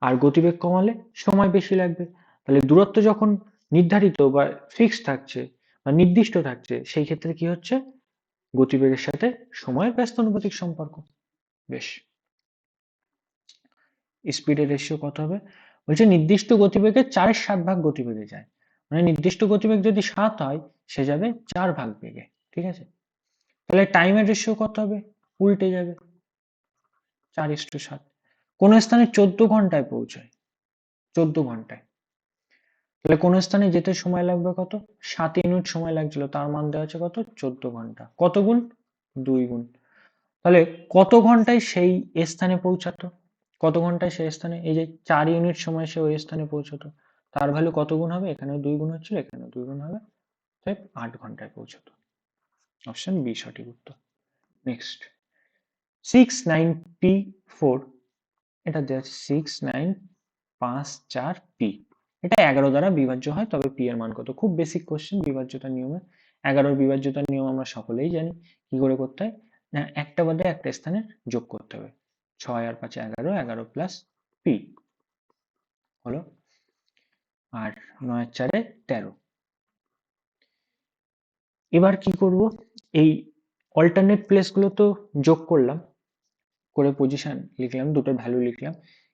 আর গতিবেগ কমালে সময় বেশি লাগবে। তাহলে দূরত্ব যখন নির্ধারিত বা ফিক্স থাকছে বা নির্দিষ্ট থাকছে, সেই ক্ষেত্রে কি হচ্ছে? গতিবেগের সাথে সময়ের ব্যস্তানুপাতিক সম্পর্ক। বেশ, স্পিডের রেশিও কত হবে? বলছে নির্দিষ্ট গতিবেগে 4/7 গতিবেগে যায়, মানে নির্দিষ্ট গতিবেগ যদি 7 হয়, সে যাবে 4 বেগে। ঠিক আছে, তাহলে টাইমের রেশিও কত হবে? উল্টে যাবে, 4:7। কোন স্থানে 14 ঘন্টায় পৌঁছায়, 14 ঘন্টায়। তাহলে কোন স্থানে যেতে সময় লাগবে কত? 7 ইউনিট সময় লাগছিল, তার মান দেওয়া আছে কত? 14 ঘন্টা। কত গুণ? 2 গুণ। তাহলে কত ঘন্টায় সেই স্থানে পৌঁছাতো? কত ঘন্টায় সেই স্থানে, এই যে 4 ইউনিট সময় সে ওই স্থানে পৌঁছাতো, তার ভ্যালু কত গুণ হবে? এখানেও 2 গুণ হচ্ছিল, এখানেও 2 গুণ হবে, তাই 8 ঘন্টায় পৌঁছাতো। অপশন বি সঠিক উত্তর। নেক্সট, 6, 9, P, 4, এটা দেওয়া আছে 6, 9, 5, 4, P। এটা 11 দ্বারা বিভাজ্য হয়, তবে পি এর মান কত? খুব বেসিক কোশ্চেন বিভাজ্যতার নিয়মে। 11-র বিভাজ্যতার নিয়ম আমরা সকলেই জানি। কি করে করতে হয় না, একটা বাদে একটা স্থানের যোগ করতে হবে। 6 আর 5 11, 11 প্লাস পি হলো, আর 9 আর 4 13। এবার কি করব, এই অল্টারনেট প্লেস গুলো তো যোগ করলাম, করে পজিশন লিখলাম, দুটো ভ্যালু লিখলাম।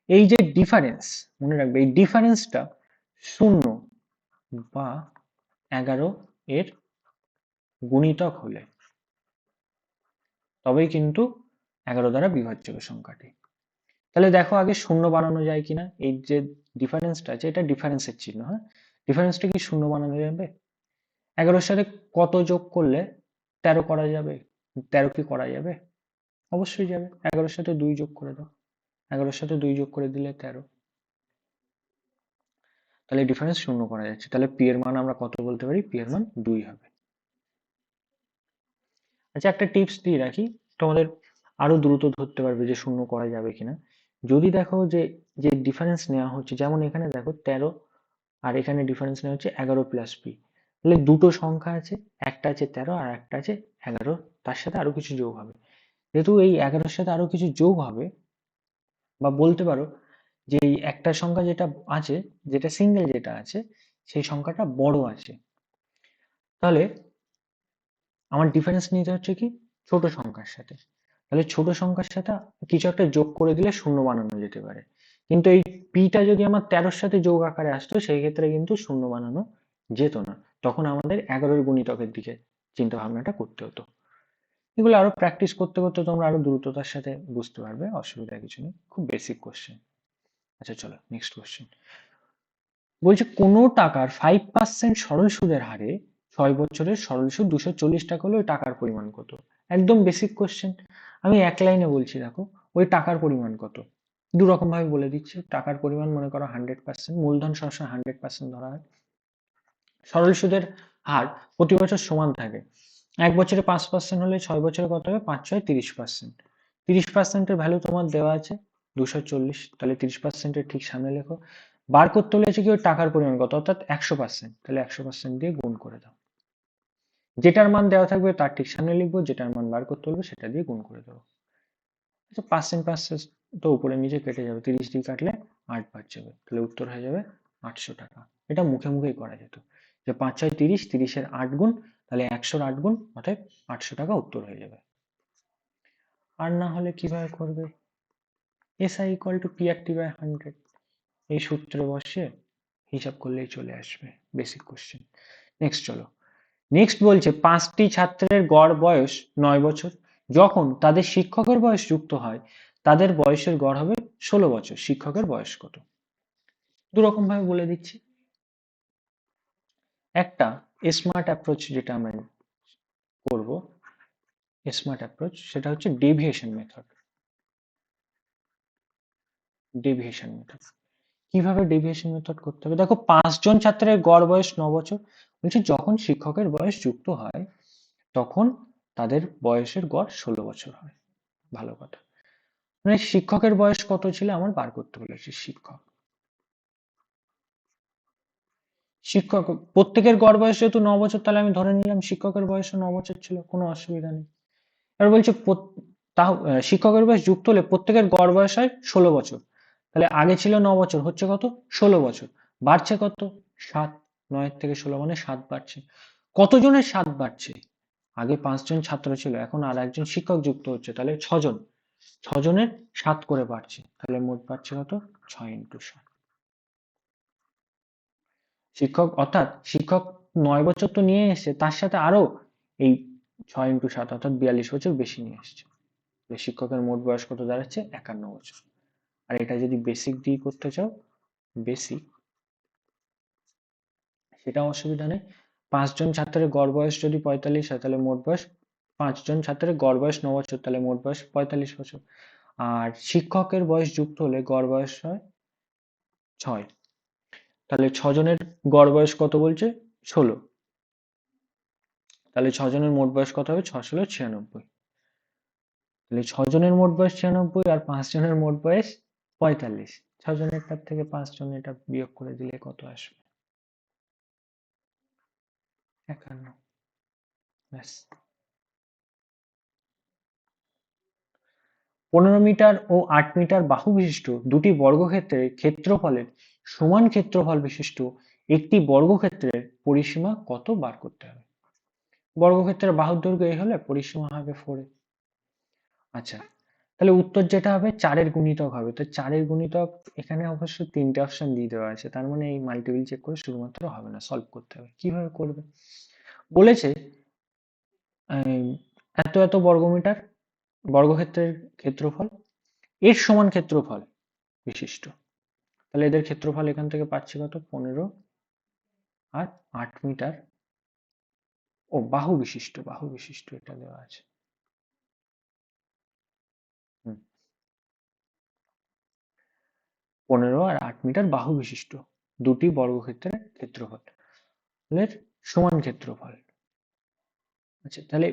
এই যে ডিফারেন্স, মনে রাখবে এই ডিফারেন্সটা 0 বা 11 এর গুণিতক হলে তবেই কিন্তু 11 দ্বারা বিভাজ্য হবে সংখ্যাটি। তাহলে দেখো আগে শূন্য বানানো যায় কিনা, এই যে ডিফারেন্সটা আছে এটা ডিফারেন্সের চিহ্ন, হ্যাঁ, ডিফারেন্সটা কি শূন্য বানানো যাবে? 11-র সাথে কত যোগ করলে 13 করা যাবে? 13 কি করা যাবে? অবশ্যই যাবে। 11-র সাথে 2 যোগ করে দাও, 11-র সাথে 2 যোগ করে দিলে 13। তাহলে ডিফারেন্স শূন্য করা যাচ্ছে, তাহলে পি এর মান আমরা কত বলতে পারি? পি এর মান 2 হবে। আচ্ছা, একটা টিপস দিয়ে রাখি, তোমাদের আরো দ্রুত ধরতে পারবে যে শূন্য করা যাবে কিনা। যদি দেখো যে যে ডিফারেন্স নেওয়া হচ্ছে, যেমন এখানে দেখো 13, আর এখানে ডিফারেন্স নেওয়া হচ্ছে 11 প্লাস পি, তাহলে দুটো সংখ্যা আছে, একটা আছে 13 আর একটা আছে 11, তার সাথে আরো কিছু যোগ হবে। যেহেতু এই 11-র সাথে আরো কিছু যোগ হবে, বা বলতে পারো যে এই একটা সংখ্যা যেটা আছে, যেটা সিঙ্গেল যেটা আছে, সেই সংখ্যাটা বড় আছে, তাহলে আমার ডিফারেন্স নিতে হচ্ছে কি ছোট সংখ্যার সাথে। তাহলে ছোট সংখ্যার সাথে কিছু একটা যোগ করে দিলে শূন্য বানানো যেতে পারে, কিন্তু এই পিটা যদি আমার 13-র সাথে যোগ আকারে আসতো, সেই ক্ষেত্রে কিন্তু শূন্য বানানো যেত না, তখন আমাদের 11-র গুণিতকের দিকে চিন্তা ভাবনাটা করতে হতো। এগুলো আরো প্র্যাকটিস করতে করতে তোমরা আরো দ্রুততার সাথে বুঝতে পারবে, অসুবিধা কিছু নেই, খুব বেসিক কোশ্চেন। আচ্ছা চলো নেক্সট কোশ্চেন। বলছে কোন টাকার 5% সরল সুদের হারে 6 বছরের সরল সুদ 240 টাকা হলে ওই টাকার পরিমাণ কত? একদম বেসিক কোশ্চেন। আমি এক লাইনে বলছি, দেখো ওই টাকার পরিমাণ কত। দু রকম ভাবে বলে দিচ্ছি। টাকার পরিমাণ মনে করো 100%, মূলধন সবসময় 100% ধরা হয়। সরল সুদের হার প্রতি বছর সমান থাকে, 1 বছরে 5% হলে 6 বছরে কত হবে? 5 6 30%। 30%-এর ভ্যালু তোমার দেওয়া আছে 240, তাহলে 30%-এর ঠিক সামনে লেখো। বার করতে হলে কি ওই টাকার পরিমাণ কত, অর্থাৎ 100%, তাহলে 100% দিয়ে গুণ করে দাও। যেটার মান দেওয়া থাকবে তার ঠিক সামনে লিখবো, যেটার মান বার করতে হবে সেটা দিয়ে গুণ করে দেবো। আচ্ছা, 5% তো উপরে নিচে কেটে যাবে, 30 দিয়ে কাটলে 8 বাদ যাবে, তাহলে উত্তর হয়ে যাবে 800 টাকা। এটা মুখে মুখেই করা যেত, যে 5 6 30, 30-এর 8 গুণ, তাহলে 100-র 8 গুণ, অর্থাৎ 800 টাকা উত্তর হয়ে যাবে। আর না হলে কিভাবে করবে? SI ইকুয়াল টু PRT/100, এই সূত্রে বসে হিসাব করলেই চলে আসবে। Basic question. নেক্সট চলো, নেক্সট বলছে 5টি ছাত্রের গড় বয়স 9 বছর। যখন তাদের শিক্ষকের বয়স যুক্ত হয় তাদের বয়সের গড় হবে 16 বছর। শিক্ষকের বয়স কত? দুরকম ভাবে বলে দিচ্ছি। একটা স্মার্ট অ্যাপ্রোচ যেটা আমরা করব, স্মার্ট অ্যাপ্রোচ, সেটা হচ্ছে ডেভিয়েশন মেথড। ডেভিয়েশন মেথড কিভাবে ডেভিয়েশন মেথড করতে হবে? দেখো, 5জন ছাত্রের গড় বয়স 9 বছর। বলছে যখন শিক্ষকের বয়স যুক্ত হয় তখন তাদের বয়সের গড় 16 বছর হয়। ভালো কথা। মানে শিক্ষকের বয়স কত ছিল আমার বার করতে বলেছে। শিক্ষক প্রত্যেকের গড় বয়স যেহেতু 9 বছর, তাহলে আমি ধরে নিলাম শিক্ষকের বয়সও 9 বছর ছিল, কোনো অসুবিধা নেই। এবার বলছে তাও শিক্ষকের বয়স যুক্ত হলে প্রত্যেকের গড় বয়স হয় 16 বছর। তাহলে আগে ছিল 9 বছর, হচ্ছে কত? 16 বছর। বাড়ছে কত? 7। 9 থেকে 16 মানে 7 বাড়ছে। কতজনের 7 বাড়ছে? আগে 5জন ছাত্র ছিল, এখন আর একজন শিক্ষক যুক্ত হচ্ছে, তাহলে 6জন। 6জনের 7 করে বাড়ছে, তাহলে মোট বাড়ছে কত? 6 ইন্টু 7। শিক্ষক অর্থাৎ শিক্ষক 9 বছর তো নিয়ে এসছে, তার সাথে আরো এই 6 ইন্টু 7 অর্থাৎ 42 বছর বেশি নিয়ে এসছে। শিক্ষকের মোট বয়স কত দাঁড়াচ্ছে? 51 বছর। আর এটা যদি বেসিক দিয়ে করতে চাও, বেসিক, সেটা অসুবিধা নেই। 5জন ছাত্রের গড় বয়স যদি 45 হয় তাহলে মোট বয়স, 5জন ছাত্রের গড় বয়স 9 বছর, তাহলে মোট বয়স 45 বছর। আর শিক্ষকের বয়স যুক্ত হলে গড় বয়স হয় 6। তাহলে 6জনের গড় বয়স কত বলছে? 16। তাহলে 6জনের মোট বয়স কত হবে? 6 ষোলো 96। তাহলে 6জনের মোট বয়স 96 আর 5জনের মোট বয়স 45। 6জনেরটার থেকে 5জন এটা বিয়োগ করে দিলে কত আসবে? 51। ব্যাস। 15 মিটার ও 8 মিটার বাহু বিশিষ্ট দুটি বর্গক্ষেত্রের ক্ষেত্রফলের সমান ক্ষেত্রফল বিশিষ্ট একটি বর্গক্ষেত্রের পরিসীমা কত বার করতে হবে? বর্গক্ষেত্রের বাহুর দৈর্ঘ্য এই হলে পরিসীমা হবে 4। আচ্ছা, তাহলে উত্তর যেটা হবে 4-এর গুণিতক হবে। তো 4-এর গুণিতক এখানে অবশ্য 3টে অপশন দিয়ে দেওয়া আছে, তার মানে এই মাল্টিপল চেক করে শুধুমাত্র হবে না, সলভ করতে হবে। কিভাবে করবে বলেছে? এত এত বর্গমিটার বর্গক্ষেত্রের ক্ষেত্রফল, এর সমান ক্ষেত্রফল বিশিষ্ট। তাহলে এদের ক্ষেত্রফল এখান থেকে পাচ্ছি কত? 15 আর 8 মিটার। ও বাহু বিশিষ্ট, বাহু বিশিষ্ট এটা দেওয়া আছে। 15 আর 8 মিটার বাহু বিশিষ্ট দুটি বর্গক্ষেত্রের ক্ষেত্রফল এর সমান ক্ষেত্রফল। আচ্ছা, তাহলে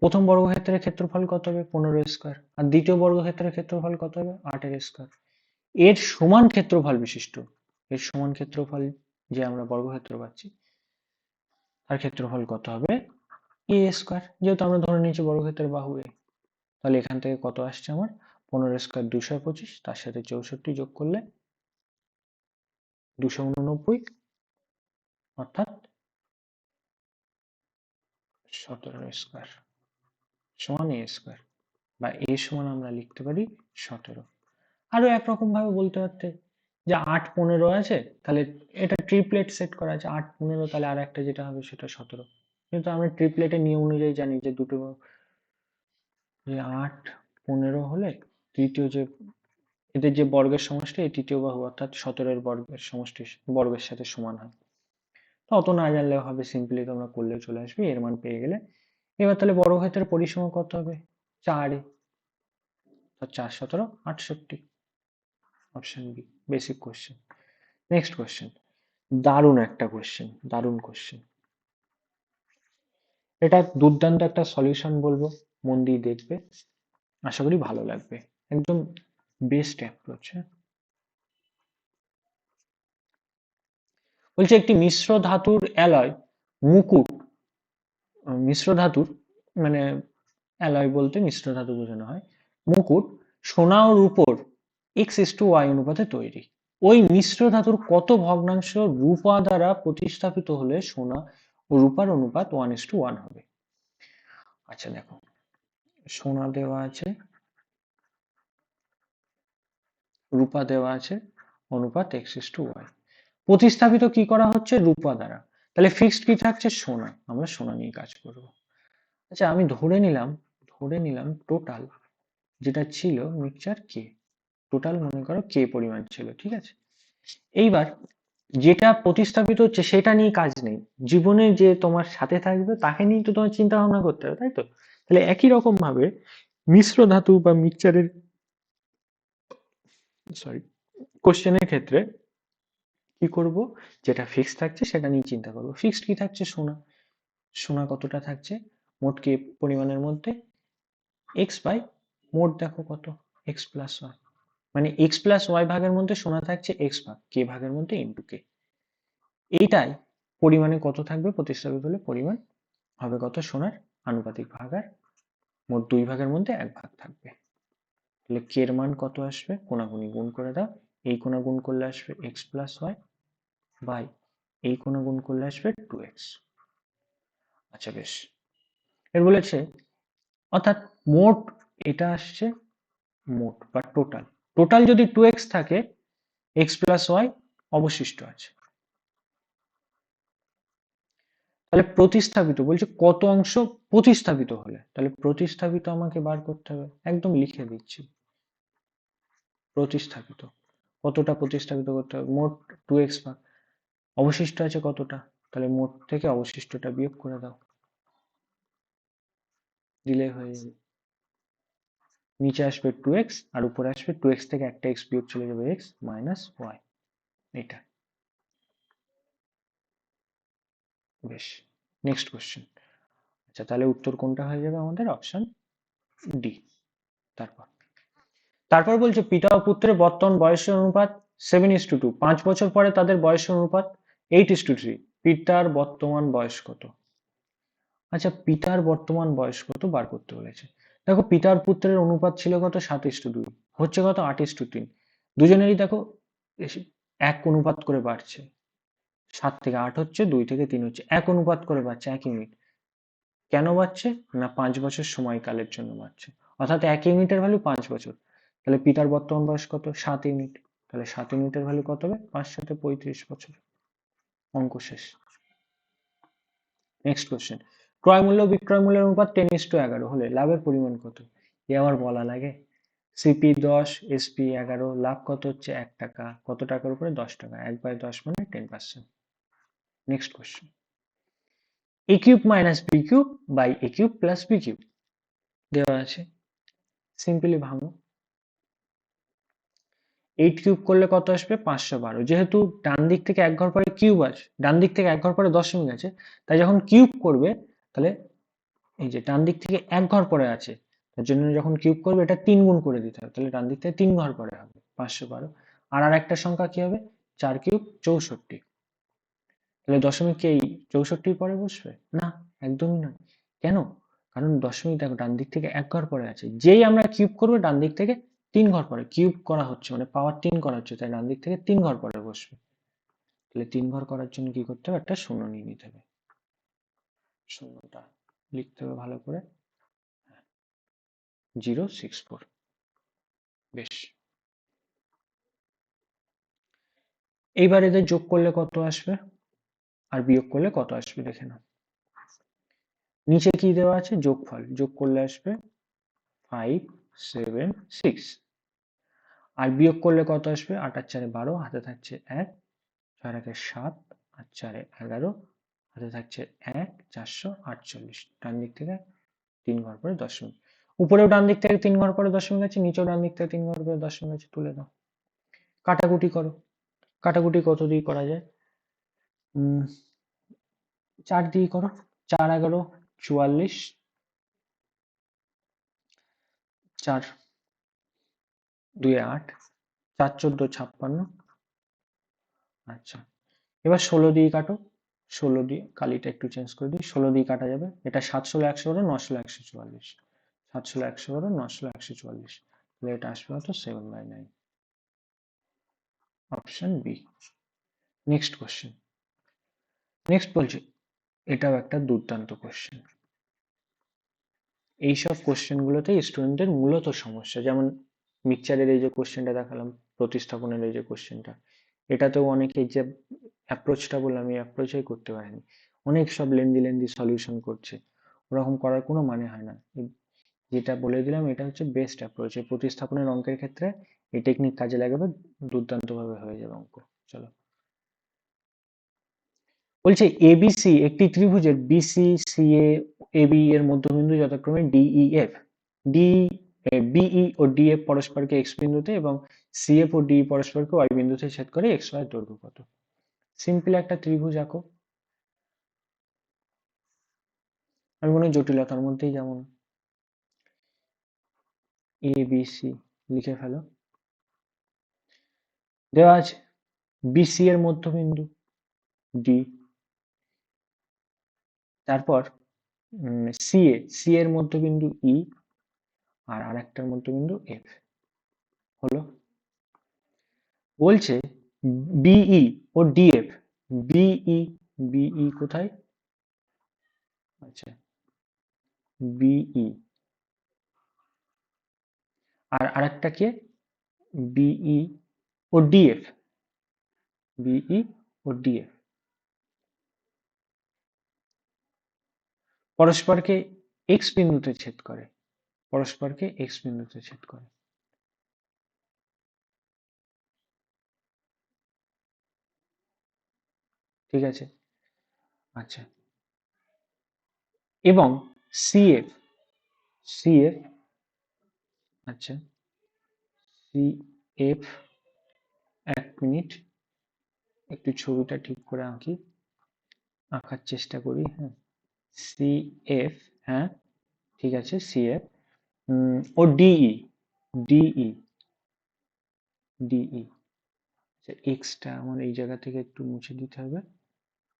প্রথম বর্গক্ষেত্রের ক্ষেত্রফল কত হবে? 15 স্কোয়ার। আর দ্বিতীয় বর্গক্ষেত্রের ক্ষেত্রফল কত হবে? 8 স্কোয়ার। এর সমান ক্ষেত্রফল বিশিষ্ট, এর সমান ক্ষেত্রফল যে আমরা বর্গক্ষেত্র পাচ্ছি তার ক্ষেত্রফল কত হবে? এ স্কোয়ার। যেহেতু আমরা ধরে নিয়েছি বর্গক্ষেত্রের বাহু এ, তাহলে এখান থেকে কত আসছে আমার? 15 স্কোয়ার 225, তার সাথে 64 যোগ করলে 289, অর্থাৎ 17 স্কোয়ার সমান এ স্কোয়ার, বা এ সমান আমরা লিখতে পারি 17। আরো একরকম ভাবে বলতে পারতে যে 8-15 আছে, তাহলে এটা ট্রিপলেট সেট করা আছে 8-15, তাহলে আর একটা যেটা হবে সেটা 17। কিন্তু আমরা ট্রিপলেটের নিয়ম অনুযায়ী জানি যে দুটো, যে 8-15 হলে তৃতীয় যে এদের যে বর্গের সমষ্টি এই তৃতীয় বাহু অর্থাৎ 17-এর বর্গের সমষ্টি বর্গের সাথে সমান হয়। তো অত না জানলেও হবে, সিম্পলি তোমরা করলে চলে আসবে, এর মান পেয়ে গেলে। এবার তাহলে বর্গক্ষেত্রের পরিসীমা কত হবে? 4। 4-17 68। Option B, basic question. Next question, দারুণ একটা কোশ্চেন, দারুণ কোশ্চেন। এটা দুর্দান্ত একটা সলিউশন বলবো, মন দিয়ে দেখবে, আশা করি ভালো লাগবে। একদম বেস্ট অ্যাপ্রোচ। বলছে একটি মিশ্র ধাতুর অ্যালয় মুকুট, মিশ্র ধাতুর মানে অ্যালয় বলতে মিশ্র ধাতু বোঝানো হয়, মুকুট সোনা ও রূপোর x:y অনুপাতে তৈরি। ওই মিশ্র ধাতুর কত ভগ্নাংশ রূপা দ্বারা প্রতিস্থাপিত হলে সোনা ও রূপার অনুপাত 1:1 হবে? আচ্ছা দেখো, সোনা দেওয়া আছে, রূপা দেওয়া আছে, অনুপাত x:y। প্রতিস্থাপিত কি করা হচ্ছে? রূপা দ্বারা। তাহলে ফিক্সড কি থাকছে? সোনা। আমরা সোনা নিয়ে কাজ করব। আচ্ছা, আমি ধরে নিলাম টোটাল যেটা ছিল মিক্সচার কে, টোটাল মনে করো কে পরিমাণ ছিল, ঠিক আছে। এইবার যেটা প্রতিস্থাপিত হচ্ছে সেটা নিয়ে কাজ নেই, জীবনে যে তোমার সাথে থাকবে তাকে নিয়ে তো তোমার চিন্তা ভাবনা করতে হবে, তাই তো? তাহলে একই রকম ভাবে মিশ্র ধাতু বা মিক্সচারের সরি কোশ্চেনের ক্ষেত্রে কি করব, যেটা ফিক্স থাকছে সেটা নিয়ে চিন্তা করব। ফিক্সড কি থাকছে? সোনা। সোনা কতটা থাকছে মোট কে পরিমাণের মধ্যে? এক্স বাই মোট দেখো কত, এক্স প্লাস ওয়াই, মানে এক্স প্লাস ওয়াই ভাগের মধ্যে সোনা থাকছে এক্স ভাগ, কে ভাগের মধ্যে ইন্টু কে। এইটাই পরিমাণে কত থাকবে প্রতিস্থাপিত হলে? পরিমাণ হবে কত? সোনার আনুপাতিক ভাগ, আর মোট দুই ভাগের মধ্যে এক ভাগ থাকবে। তাহলে কে এর মান কত আসবে? কোনাকুনি গুণ করে দাও, এই কোনা গুণ করলে আসবে এক্স প্লাস ওয়াই বাই এই কোনা গুণ করলে আসবে 2x। আচ্ছা বেশ, এর বলেছে অর্থাৎ মোট এটা আসছে মোট বা টোটাল, টোটাল যদি 2x থাকে, x প্লাস ওয়াই অবশিষ্ট আছে। তাহলে প্রতিস্থাপিত বলছে কত অংশ প্রতিস্থাপিত হলে, তাহলে প্রতিস্থাপিত আমাকে বার করতে হবে, একদম লিখে দিচ্ছি। প্রতিস্থাপিত কতটা প্রতিস্থাপিত করতে হবে? মোট 2x ভাগ, অবশিষ্ট আছে কতটা, তাহলে মোট থেকে অবশিষ্টটা বিয়োগ করে দাও, দিলে হয়ে যাবে। নিচে আসবে 2x আর উপরে আসবে 2x থেকে একটা x বিয়োগ চলে যাবে x মাইনাস ওয়াই, এটা। বেশ, নেক্সট কোশ্চেন। আচ্ছা, তাহলে উত্তর কোনটা হয়ে যাবে আমাদের? Option D. তারপর তারপর বলছে পিতা ও পুত্রের বর্তমান বয়সের অনুপাত 7:2, 5 বছর পরে তাদের বয়সের অনুপাত 8:3। পিতার বর্তমান বয়স কত? আচ্ছা, পিতার বর্তমান বয়স কত বার করতে বলেছে। দেখো, পিতার পুত্রের অনুপাত ছিল কত? 7:2, হচ্ছে কত? 8:3। দুজনেরই দেখো এক অনুপাত করে বাড়ছে, 7 থেকে 8 হচ্ছে, 2 থেকে 3 হচ্ছে, এক অনুপাত করে বাড়ছে, 1 ইউনিট। কেন বাড়ছে? না 5 বছর সময়কালের জন্য বাড়ছে, অর্থাৎ 1 ইউনিটের ভ্যালু 5 বছর। তাহলে পিতার বর্তমান বয়স কত? 7 ইউনিট। তাহলে 7 ইউনিটের ভ্যালু কত হবে? 5×7=35 বছর। অঙ্ক শেষ। নেক্সট কোশ্চেন, ক্রয় মূল্য বিক্রয় মূল্যের অনুপাত 10:11 হলে লাভের পরিমাণ কত? এ আবার বলা লাগে? সিপি 10, এসপি 11, লাভ কত হচ্ছে? 1 টাকা। কত টাকার উপরে? 10 টাকা। 1/10 মানে 10%। Next question, a cube minus b cube by a cube plus b cube দেওয়া আছে, সিম্পলি ভাঙো। 8 কিউব করলে কত আসবে? 512। যেহেতু ডান দিক থেকে এক ঘর পরে কিউব আছে, ডান দিক থেকে এক ঘর পরে দশমিক আছে, তাই যখন কিউব করবে তাহলে এই যে ডান দিক থেকে এক ঘর পরে আছে, তার জন্য যখন কিউব করবে এটা 3 গুণ করে দিতে হবে, তাহলে ডান দিক থেকে 3 ঘর পরে হবে 512। আর একটা সংখ্যা কি হবে? 4 কিউব 64। তাহলে দশমিক কি এই 64 পরে বসবে? না, একদমই নয়। কেন? কারণ দশমিক দেখো ডান দিক থেকে এক ঘর পরে আছে, যেই আমরা কিউব করবো ডান দিক থেকে 3 ঘর পরে, কিউব করা হচ্ছে মানে পাওয়ার 3 করা হচ্ছে, তাই ডান দিক থেকে 3 ঘর পরে বসবে। তাহলে 3 ঘর করার জন্য কি করতে হবে? একটা শূন্য নিয়ে নিতে হবে, শূন্যটা লিখতে হবে ভালো করে, 064। বেশ, এইবার এদের যোগ করলে কত আসবে আর বিয়োগ করলে কত আসবে দেখে নাও। নিচে কি দেওয়া আছে? যোগফল, যোগ করলে আসবে 576, আর বিয়োগ করলে কত আসবে? 8 আর 4 12, হাতে থাকছে 1, 4 একে 7, আর 4 11, হাতে থাকছে 1, 448। ডান দিক থেকে 3 ঘর পরে দশমিক, উপরেও ডান দিক থেকে 3 ঘর পরে দশমিক আছে, নিচেও ডান দিক থেকে 3 ঘর পরে দশমিক আছে, তুলে দাও। কাটাকুটি করো, কাটাকুটি কত দিয়ে করা যায়? 4 দিয়ে করো, 4 11 44, 4 2 8, 4 14 56। আচ্ছা, এবার 16 দিয়ে কাটো, 16 দিয়ে, কালিটা একটু চেঞ্জ করে দিই, 16 দিয়ে কাটা যাবে, এটা 7 16 112, 9 16 144, 7 16 112, 9 16 144, তাহলে এটা আসবে হয়তো 7/9, option B. Next question, next বলছে, এটাও একটা দুর্দান্ত কোশ্চেন। এইসব কোশ্চেন গুলোতে স্টুডেন্টদের মূলত সমস্যা, যেমন মিক্সচারের এই যে কোশ্চেনটা দেখালাম, প্রতিস্থাপনের এই যে কোশ্চেনটা, এটাতেও অনেকে যে অ্যাপ্রোচটা বললাম, এই অ্যাপ্রোচই করতে পারেনি, অনেক সব লেন্দি সলিউশন করছে, ওরকম করার কোনো মানে হয় না। যেটা বলে দিলাম এটা হচ্ছে বেস্ট অ্যাপ্রোচ, এই প্রতিস্থাপনের অঙ্কের ক্ষেত্রে এই টেকনিক কাজে লাগাবে, দুর্দান্ত ভাবে হয়ে যাবে অঙ্ক। চলো, বলছে এবিসি একটি ত্রিভুজের বিসি সিএ এবি এর মধ্যবিন্দু যথাক্রমে ডিইএফ, ডি বিই ও ডিএফ পরস্পরকে এক্স বিন্দুতে এবং সিএফ ও ডি পরস্পরকে ওয়াই বিন্দুতে ছেদ করে, এক্স ওয়াই দৈর্ঘ্য কত? সিম্পল একটা ত্রিভুজ আঁকো, আমি মনে হয় জটিলতার মধ্যেই যেমন এ বি সি লিখে ফেলো, দেওয়া আছে বিসি এর মধ্যবিন্দু ডি, তারপর সি এর মধ্যবিন্দু ই, আর আরেকটার মধ্যবিন্দু এফ, হলো। বলছে বিই ও ডিএফ, বিই, বিই কোথায়? আচ্ছা, বিই, আর আরেকটা কে? বিই ও ডিএফ, বিই ও ডিএফ পরস্পরকে এক্স বিন্দুতে ছেদ করে, পরস্পরকে এক্স বিন্দুতে ছেদ করে, ঠিক আছে। আচ্ছা, এবং সিএফ, সিএফ, আচ্ছা, সিএফ, এক মিনিট একটু ছবিটা ঠিক করে আঁকি, আঁকার চেষ্টা করি, হ্যাঁ। সিএফ, হ্যাঁ ঠিক আছে, সিএফ ও ডিই, ডিই, ডিই, আচ্ছা এক্সটা আমার এই জায়গা থেকে একটু মুছে দিতে হবে,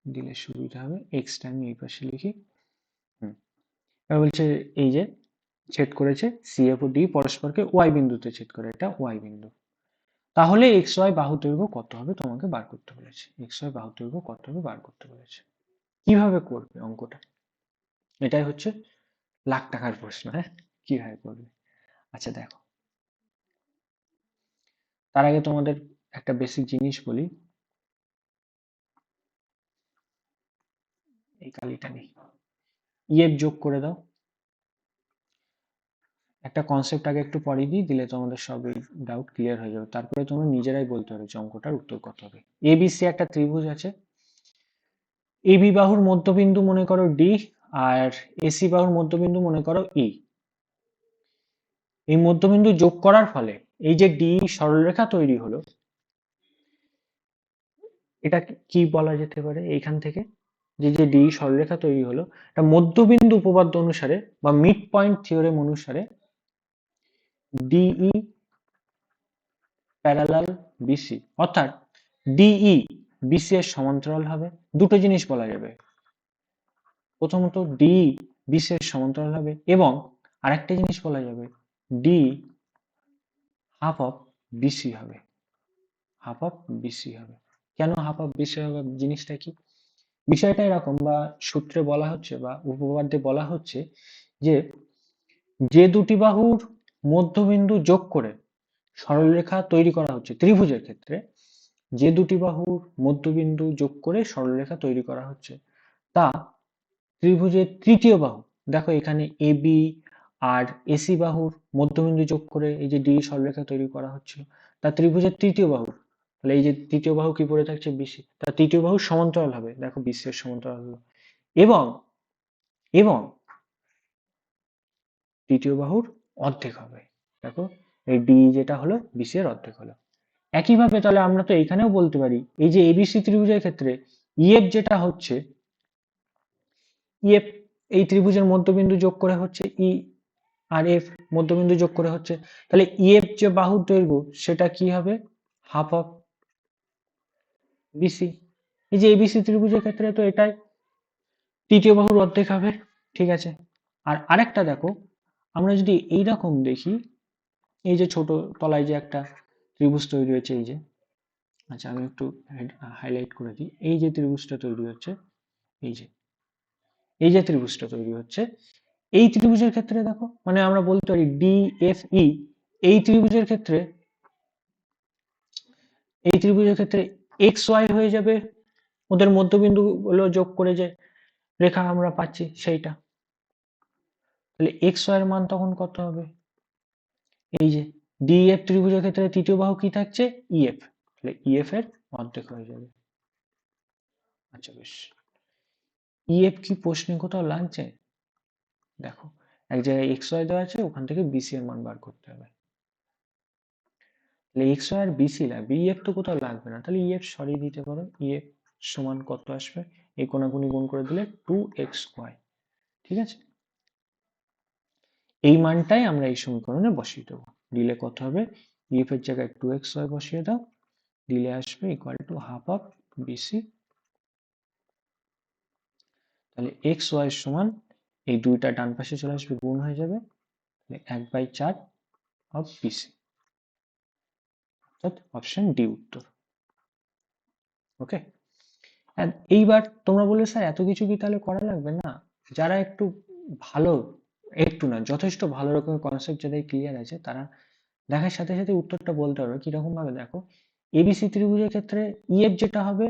দিলে সুবিধা হবে, এক্সটা আমি এই পাশে লিখি। এবার বলছে এই যে ছেদ করেছে সিএফ ও ডি পরস্পরকে ওয়াই বিন্দুতে ছেদ করে, এটা ওয়াই বিন্দু, তাহলে এক্স ওয়াই বাহু দৈর্ঘ্য কত হবে তোমাকে বার করতে বলেছে, এক্স ওয়াই বাহু দৈর্ঘ্য কত হবে বার করতে বলেছে। কিভাবে করবে অঙ্কটা, এটাই হচ্ছে লাখ টাকার প্রশ্ন, হ্যাঁ, কিভাবে করবে। আচ্ছা দেখো, তার আগে তোমাদের একটা বেসিক জিনিস বলি, এই কালিটা নেই, ইএফ যোগ করে দাও, একটা কনসেপ্ট আগে একটু পড়িয়ে দিই, দিলে তোমাদের সব এই ডাউট ক্লিয়ার হয়ে যাবে, তারপরে তোমরা নিজেরাই বলতে পারবে যে অঙ্কটার উত্তর কত হবে। এবিসি একটা ত্রিভুজ আছে, এবি বাহুর মধ্যবিন্দু মনে করো ডি, আর এসি বাহুর মধ্যবিন্দু মনে করো ই, এই মধ্যবিন্দু যোগ করার ফলে এই যে ডি সরলরেখা তৈরি হলো, এটা কি বলা যেতে পারে এইখান থেকে, যে যে ডি সরলরেখা তৈরি হলো, এটা মধ্যবিন্দু উপপাদ্য অনুসারে বা মিড পয়েন্ট থিওরেম অনুসারে ডিই প্যারালাল বিসি, অর্থাৎ ডিই বিসি এর সমান্তরাল হবে। দুটো জিনিস বলা যাবে, প্রথমত ডি বিসি এর সমান্তরাল হবে, এবং আরেকটা জিনিস বলা যাবে ডি হাফ অফ বিসি হবে, হাফ অফ বিসি হবে। কেন হাফ অফ বিসি হবে, জিনিসটা কি? বিষয়টা এরকম, বা সূত্রে বলা হচ্ছে বা উপপাদ্যে বলা হচ্ছে যে যে দুটি বাহুর মধ্যবিন্দু যোগ করে সরলরেখা তৈরি করা হচ্ছে ত্রিভুজের ক্ষেত্রে, যে দুটি বাহুর মধ্যবিন্দু যোগ করে সরলরেখা তৈরি করা হচ্ছে তা ত্রিভুজের তৃতীয় বাহু, দেখো এখানে এবি আর এসি বাহুর মধ্যবিন্দু যোগ করে এই যে ডি সরলরেখা তৈরি করা হচ্ছিল, তা ত্রিভুজের তৃতীয় বাহু, তাহলে এই যে তৃতীয় বাহু কি পড়ে থাকছে বিসি, তার তৃতীয় বাহু সমান্তরাল হবে, দেখো বিসি এর সমান্তরাল হলো, এবং এবং তৃতীয় বাহুর অর্ধেক হবে, দেখো এই ডি যেটা হলো বিসি এর অর্ধেক হলো। একইভাবে তাহলে আমরা তো এখানেও বলতে পারি এই যে এবিসি ত্রিভুজের ক্ষেত্রে ইএফ যেটা হচ্ছে, ইএফ এই ত্রিভুজের মধ্যবিন্দু যোগ করে হচ্ছে ই, আর এফ মধ্যবিন্দু যোগ করে হচ্ছে, তাহলে ইএফ যে বাহুর দৈর্ঘ্য সেটা কি হবে, হাফ অফ বিসি। এই যে এবিসি ত্রিভুজের ক্ষেত্রে তো এটাই, তৃতীয় বাহুর অর্ধেক হবে, ঠিক আছে। আর আরেকটা দেখো, আমরা যদি এইরকম দেখি, এই যে ছোট তলায় যে একটা ত্রিভুজ তৈরি হয়েছে, এই যে, আচ্ছা আমি একটু হাইলাইট করে দিই, এই যে ত্রিভুজটা তৈরি হচ্ছে, এই যে এই যে ত্রিভুজটা তৈরি হচ্ছে, এই ত্রিভুজের ক্ষেত্রে দেখো, মানে আমরা বলতে পারি ডিএফই, এই ত্রিভুজের ক্ষেত্রে, এই ত্রিভুজের ক্ষেত্রে এক্স ওয়াই হয়ে যাবে ওদের মধ্যবিন্দু গুলো যোগ করে যে রেখা আমরা পাচ্ছি সেইটা। তাহলে এক্স ওয়াই এর মান তখন কত হবে? এই যে ডিএফ ত্রিভুজের ক্ষেত্রে তৃতীয় বাহু কি থাকছে? ইএফ। তাহলে ইএফ এর অর্ধেক হয়ে যাবে। আচ্ছা বেশ, ইএফ কি প্রশ্নে কোথাও লাগছে? দেখো, এক জায়গায় এক্স ওয়াই দেওয়া আছে, ওখান থেকে বিসি এর মান বার করতে হবে। তাহলে এক্স ওয়াই আর বিসি লাগবে, ইএফ তো কোথাও লাগবে না। তাহলে ইএফ সরিয়ে দিতে পারো। ইএফ সমান কত আসবে? এই কোণাগুনি গুণ করে দিলে 2xy। ঠিক আছে, এই মানটাই আমরা এই সমীকরণে বসিয়ে দেবো। দিলে কত হবে? ইএফ এর জায়গায় 2xy বসিয়ে দাও, দিলে আসবে equal to half of BC. তাহলে এক্স ওয়াই সমান এই দুইটা ডান পাশে চলে আসবে, গুণ হয়ে যাবে, 1/4 অফ বিসি, অর্থাৎ অপশন ডি উত্তর। ওকে, এইবার তোমরা বললে স্যার এত কিছু কি তাহলে করা লাগবে? না, যারা একটু ভালো, একটু না যথেষ্ট ভালো রকমের কনসেপ্ট যাদের ক্লিয়ার আছে, তারা দেখার সাথে সাথে উত্তরটা বলতে পারবে। কিরকম ভাবে? দেখো, এবিসি ত্রিভুজের ক্ষেত্রে ইএফ যেটা হবে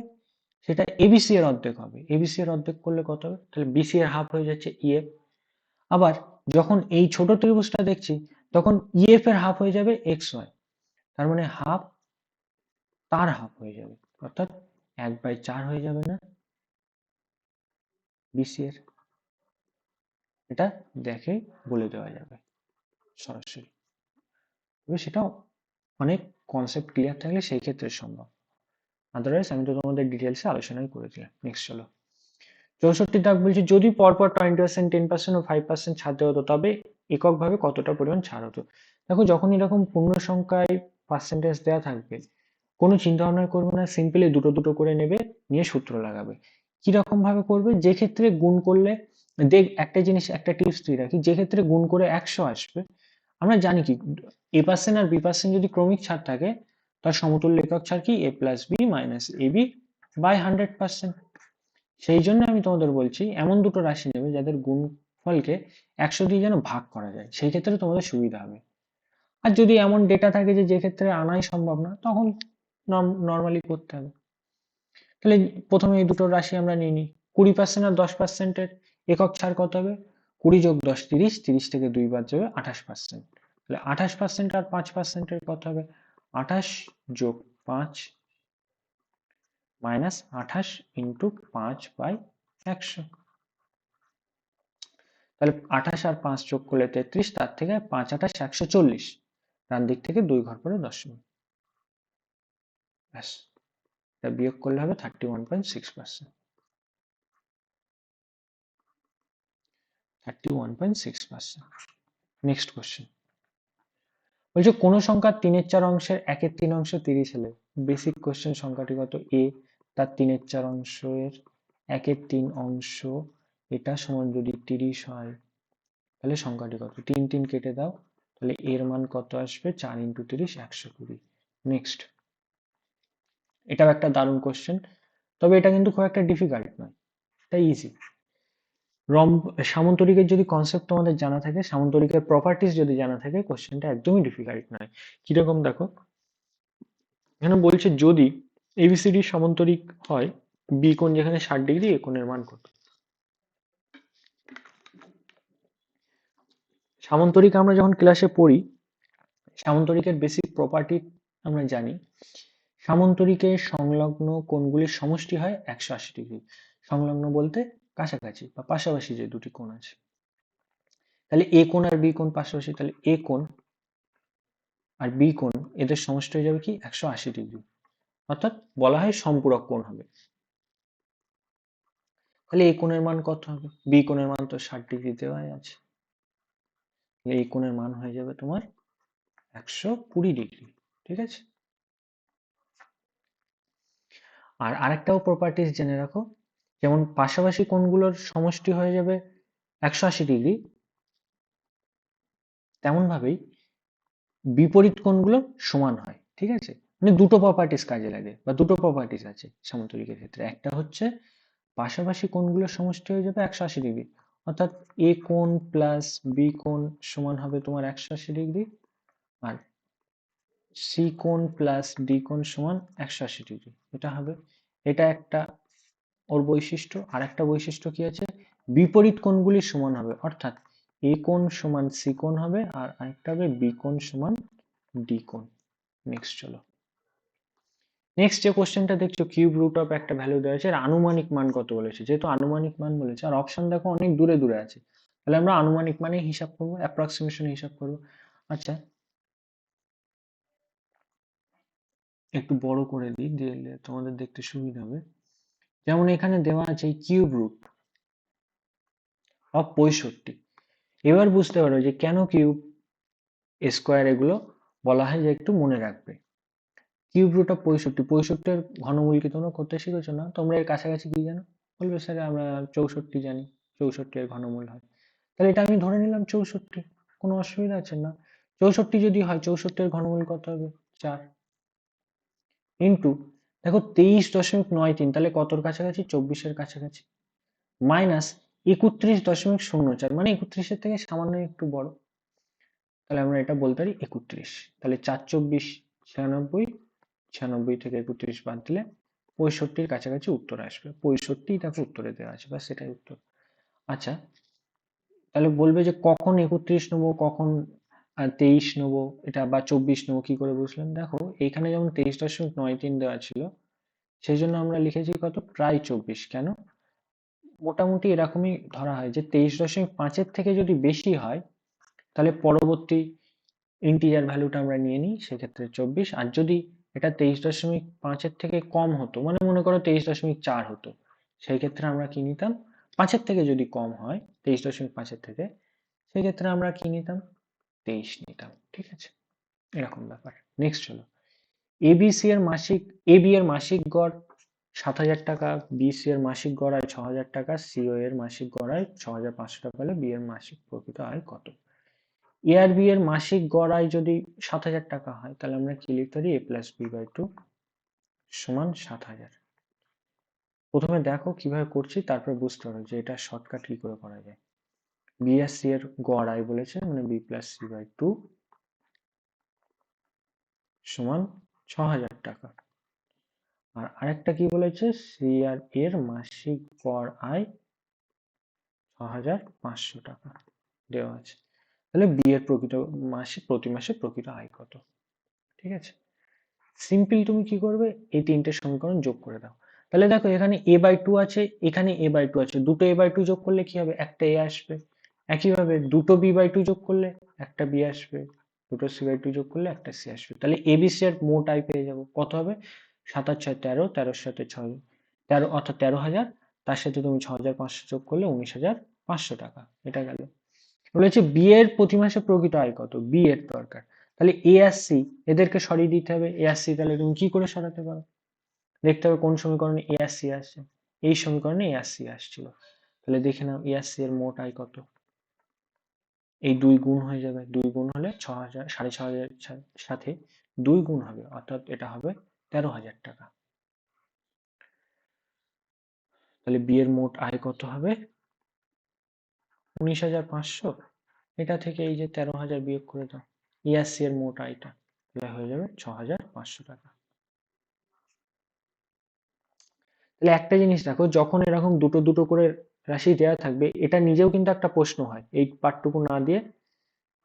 সেটা এবিসি এর অর্ধেক হবে। এবিসি এর অর্ধেক করলে কত হবে? তাহলে বিসি এর হাফ হয়ে যাচ্ছে ইএফ। আবার যখন এই ছোট ত্রিভুজটা দেখছি, তখন ইএফ এর হাফ হয়ে যাবে এক্স ওয়াই। তার মানে হাফ তার হাফ হয়ে যাবে, অর্থাৎ 1/4 হয়ে যাবে না বিসি এর? এটা দেখে বলে দেওয়া যাবে সরাসরি। তবে সেটাও অনেক কনসেপ্ট ক্লিয়ার থাকলে সেই ক্ষেত্রে সম্ভব। আদারওয়াইজ আমি তো তোমাদের ডিটেলসে আলোচনাই করে দিলাম। নেক্সট চলো, 64 দাগ বলছে যদি পরপর 20%, 10% ও 5% ছাড় দেওয়া হতো, তবে এককভাবে কতটা পরিমাণ ছাড় হতো? দেখো, যখন এরকম পূর্ণ সংখ্যায় পার্সেন্টেজ দেওয়া থাকবে, কোনো চিন্তা ভাবনা করবে না, সিম্পলি দুটো দুটো করে নেবে, নিয়ে সূত্র লাগাবে। কিরকম ভাবে করবে? যে ক্ষেত্রে গুণ করলে, দেখ একটা জিনিস, একটা টিপস দিয়ে রাখি, যে ক্ষেত্রে গুণ করে 100 আসবে, আমরা জানি কি এ পার্সেন্ট আর বি পার্সেন্ট যদি ক্রমিক ছাড় থাকে, তার সমতুল্য একক ছাড় কি? A plus B minus A B by 100%। সেই জন্য আমি তোমাদের বলছি এমন দুটো রাশি নেবে যাদের গুণফলকে 100 দিয়ে যেন ভাগ করা যায়, সেই ক্ষেত্রে তোমাদের সুবিধা হবে। আর যদি এমন ডেটা থাকে যে যে ক্ষেত্রে আনাই সম্ভব না, তখন নর্মালি করতে হবে। তাহলে প্রথমে এই দুটো রাশি আমরা নিয়ে নিই। 20% আর 10%-এর একক ছাড় কত হবে? 20 যোগ 10 30, 30 থেকে 2 বাদ যাবে 28%। তাহলে 28% আর 5%-এর কত হবে? 28 যোগ 5 মাইনাস 28 ইন্টু 5/100। তাহলে 28 আর 5 যোগ করলে 33, তার থেকে 5 28 140, ডান দিক থেকে 2 ঘর পরে দশমিক, ব্যাস। এটা বিয়োগ করলে হবে 31.6%। 31.6%। নেক্সট কোশ্চেন বলছে কোন সংখ্যার 3/4 অংশের 1/3 অংশ 30 হলে বেসিক কোশ্চেন সংখ্যাটি কত? এ তার 3/4 অংশের 1/3 অংশ, এটা সমান যদি 30 হয়, তাহলে সংখ্যাটি কত? 3 3 কেটে দাও, তাহলে এর মান কত আসবে? 4 ইন্টু 30 120। নেক্সট, এটাও একটা দারুণ কোশ্চেন, তবে এটা কিন্তু খুব একটা ডিফিকাল্ট নয়, এটা ইজি। সামন্তরিকের যদি কনসেপ্ট তোমাদের জানা থাকে, সামন্তরিকের প্রপার্টিস যদি জানা থাকে, কোশ্চেনটা একদমই ডিফিকাল্ট নয়। কিরকম দেখো, এখানে বলছে যদি এবিসিডি সামন্তরিক হয়, বি কোণ যেখানে 60 ডিগ্রি, এ কোণের মান কত? সামন্তরিক আমরা যখন ক্লাসে পড়ি, সামন্তরিকের বেসিক প্রপার্টি আমরা জানি। সামন্তরিকের সংলগ্ন কোণগুলির সমষ্টি হয় 180 ডিগ্রি। সংলগ্ন বলতে কাছাকাছি বা পাশাপাশি যে দুটি কোণ আছে। তাহলে এ কোণ আর বি কোণ পাশাপাশি, তাহলে এ কোণ আর বি কোণ এদের সমষ্টি হয়ে যাবে কি? 180 ডিগ্রি, অর্থাৎ বলা হয় সম্পূরক কোণ হবে। তাহলে এই কোণের মান কত হবে? বি কোণের মান তো 60 ডিগ্রি দেওয়াই আছে, তাহলে এই কোণের মান হয়ে যাবে তোমার 120 ডিগ্রি। ঠিক আছে, আর আরেকটাও প্রপার্টিস জেনে রাখো, যেমন পাশাপাশি কোণগুলোর সমষ্টি হয়ে যাবে 180 ডিগ্রি, তেমন ভাবেই বিপরীত কোণগুলো সমান হয়। ঠিক আছে, মানে দুটো প্রপার্টিস কাজে লাগে, বা দুটো প্রপার্টিস আছে সামন্তরিকের ক্ষেত্রে। একটা হচ্ছে পাশাপাশি কোণগুলোর সমষ্টি হয়ে যাবে 180 ডিগ্রি, অর্থাৎ এ কোণ প্লাস বি কোণ সমান হবে তোমার 180 ডিগ্রি, আর সি কোণ প্লাস ডি কোণ সমান 180 ডিগ্রি, এটা হবে। এটা একটা ওর বৈশিষ্ট্য। আর একটা বৈশিষ্ট্য কি আছে, বিপরীত কোণগুলি সমান হবে, অর্থাৎ এ কোণ সমান সি কোণ হবে, আর আরেকটা হবে বি কোণ সমান ডি কোণ। নেক্সট চলো, নেক্সট যে কোশ্চেনটা দেখছো, কিউব রুট অফ একটা ভ্যালু দেওয়া আছে, এর আনুমানিক মান কত বলেছে। যেহেতু আনুমানিক মান বলেছে আর অপশন দেখো অনেক দূরে দূরে আছে, তাহলে আমরা আনুমানিক মানে হিসাব করবো, অ্যাপ্রক্সিমেশন হিসাব করবো। আচ্ছা, একটু বড় করে দিই, দিলে তোমাদের দেখতে সুবিধা হবে। যেমন এখানে দেওয়া আছে কিউব রুট অফ 65। এবার বুঝতে পারো যে কেন কিউব স্কোয়ার এগুলো বলা হয়, যে একটু মনে রাখবে। কিউব রুট অফ 65, 65 ঘনমূল কি তোমরা করতে শিখেছো না? তোমরা এর কাছাকাছি কি জানো? বলবে স্যার আমরা 64 জানি, 64 এর ঘনমূল হয়। তাহলে এটা আমি ধরে নিলাম 64, কোনো অসুবিধা আছে না। 64 যদি হয়, 64 এর ঘনমূল কত হবে? 4 ইন্টু, দেখো 23.93, তাহলে কতর কাছাকাছি? 24-এর কাছাকাছি, মাইনাস 31.04, মানে 31-এর থেকে সামান্য একটু বড়, তাহলে আমরা এটা বলতে পারি 31। তাহলে 4 24 96, 96 থেকে 31 বাদ দিলে 65-র কাছাকাছি উত্তর আসবে। 65 তাকে উত্তরে দেওয়া আছে, বা সেটাই উত্তর। আচ্ছা, তাহলে বলবে যে কখন 31 নেবো, কখন 23 নেবো, এটা বা 24 নেবো, কি করে বুঝলেন? দেখো এইখানে যেমন 23.93 দেওয়া ছিল, সেই জন্য আমরা লিখেছি কত, প্রায় 24। কেন? মোটামুটি এরকমই ধরা হয় যে 23.5-এর থেকে যদি বেশি হয়, তাহলে পরবর্তী ইন্টিজার ভ্যালুটা আমরা নিয়ে নিই, সেক্ষেত্রে 24। আর যদি এটা 23.5-এর থেকে কম হতো, মানে মনে করো 23.4 হতো, সেই ক্ষেত্রে আমরা কি নিতাম, 5-এর থেকে যদি কম হয়, 23.5-এর থেকে, সেই ক্ষেত্রে আমরা কি নিতাম, 23 নিতাম। ঠিক আছে, এরকম ব্যাপার। নেক্সট চলো, এবিসি এর মাসিক, এবি এর মাসিক গড় 7,000 টাকা, বিসি এর মাসিক গড় আয় 6,000 টাকা, সিও এর মাসিক গড় আয় 6,500 টাকা হলে বি এর মাসিক প্রকৃত আয় কত? এ আর বি এর মাসিক গড় আয় যদি 7,000 টাকা হয়, তাহলে আমরা কি লিখতে পারি, a+b/2 সমান 7,000। প্রথমে দেখো কিভাবে করছি, তারপর বুঝতে পারো যে এটা শর্টকাট কি করে করা যায়। বি আর সি এর গড় আয় বলেছে, মানে b+c/2 সমান 6,000 টাকা। আর আরেকটা কি বলেছে, সি আর এর মাসিক গড় আয় 6,500 টাকা দেওয়া আছে। তাহলে বি এর প্রকৃত প্রতি মাসে প্রকৃত আয় কত? ঠিক আছে, সিম্পল তুমি কি করবে, এই তিনটে সমীকরণ যোগ করে দাও। তাহলে দেখো এখানে a/2 আছে, এখানে a/2 আছে, দুটো a/2 যোগ করলে কি হবে, একটা a আসবে। একইভাবে দুটো b/2 যোগ করলে একটা b আসবে, দুটো c/2 যোগ করলে একটা c আসবে। তাহলে abc এর মোট আয় পেয়ে যাবো, কত হবে, 7 আর 6 13, 13-এর সাথে 6, 13 অর্থাৎ 13,000, তার সাথে তুমি 6,500 যোগ করলে 19,500 টাকা, এটা গেল। বলেছে বি এর প্রতি মাসে প্রকৃত আয় কত, বি এর দরকার। তাহলে এ আর সি এদেরকে সরিয়ে দিতে হবে, এ আর সি তাহলে তুমি কি করে সরাতে পারো, দেখতে হবে কোন সমীকরণে এ আর সি আসছে, এই সমীকরণে এ আর সি আসছিল। তাহলে দেখে নাও এ আর সি এর মোট আয় কত, এই 2 গুণ হয়ে যাবে, 2 গুণ হলে 6,000, 6,500 সাথে 2 গুণ হবে, অর্থাৎ এটা হবে 13,000 টাকা। তাহলে বি এর মোট আয় কত হবে, 19,500। এটা থেকে এই যে 13,000 বিয়োগ করে দাও, এ আর সি এর মোট আয়টা, তাহলে হয়ে যাবে 6,500 টাকা। তাহলে একটা জিনিস দেখো, যখন এরকম দুটো দুটো করে রাশি দেওয়া থাকবে, এটা নিজেও কিন্তু একটা প্রশ্ন হয়, এই পার্টটুকু না দিয়ে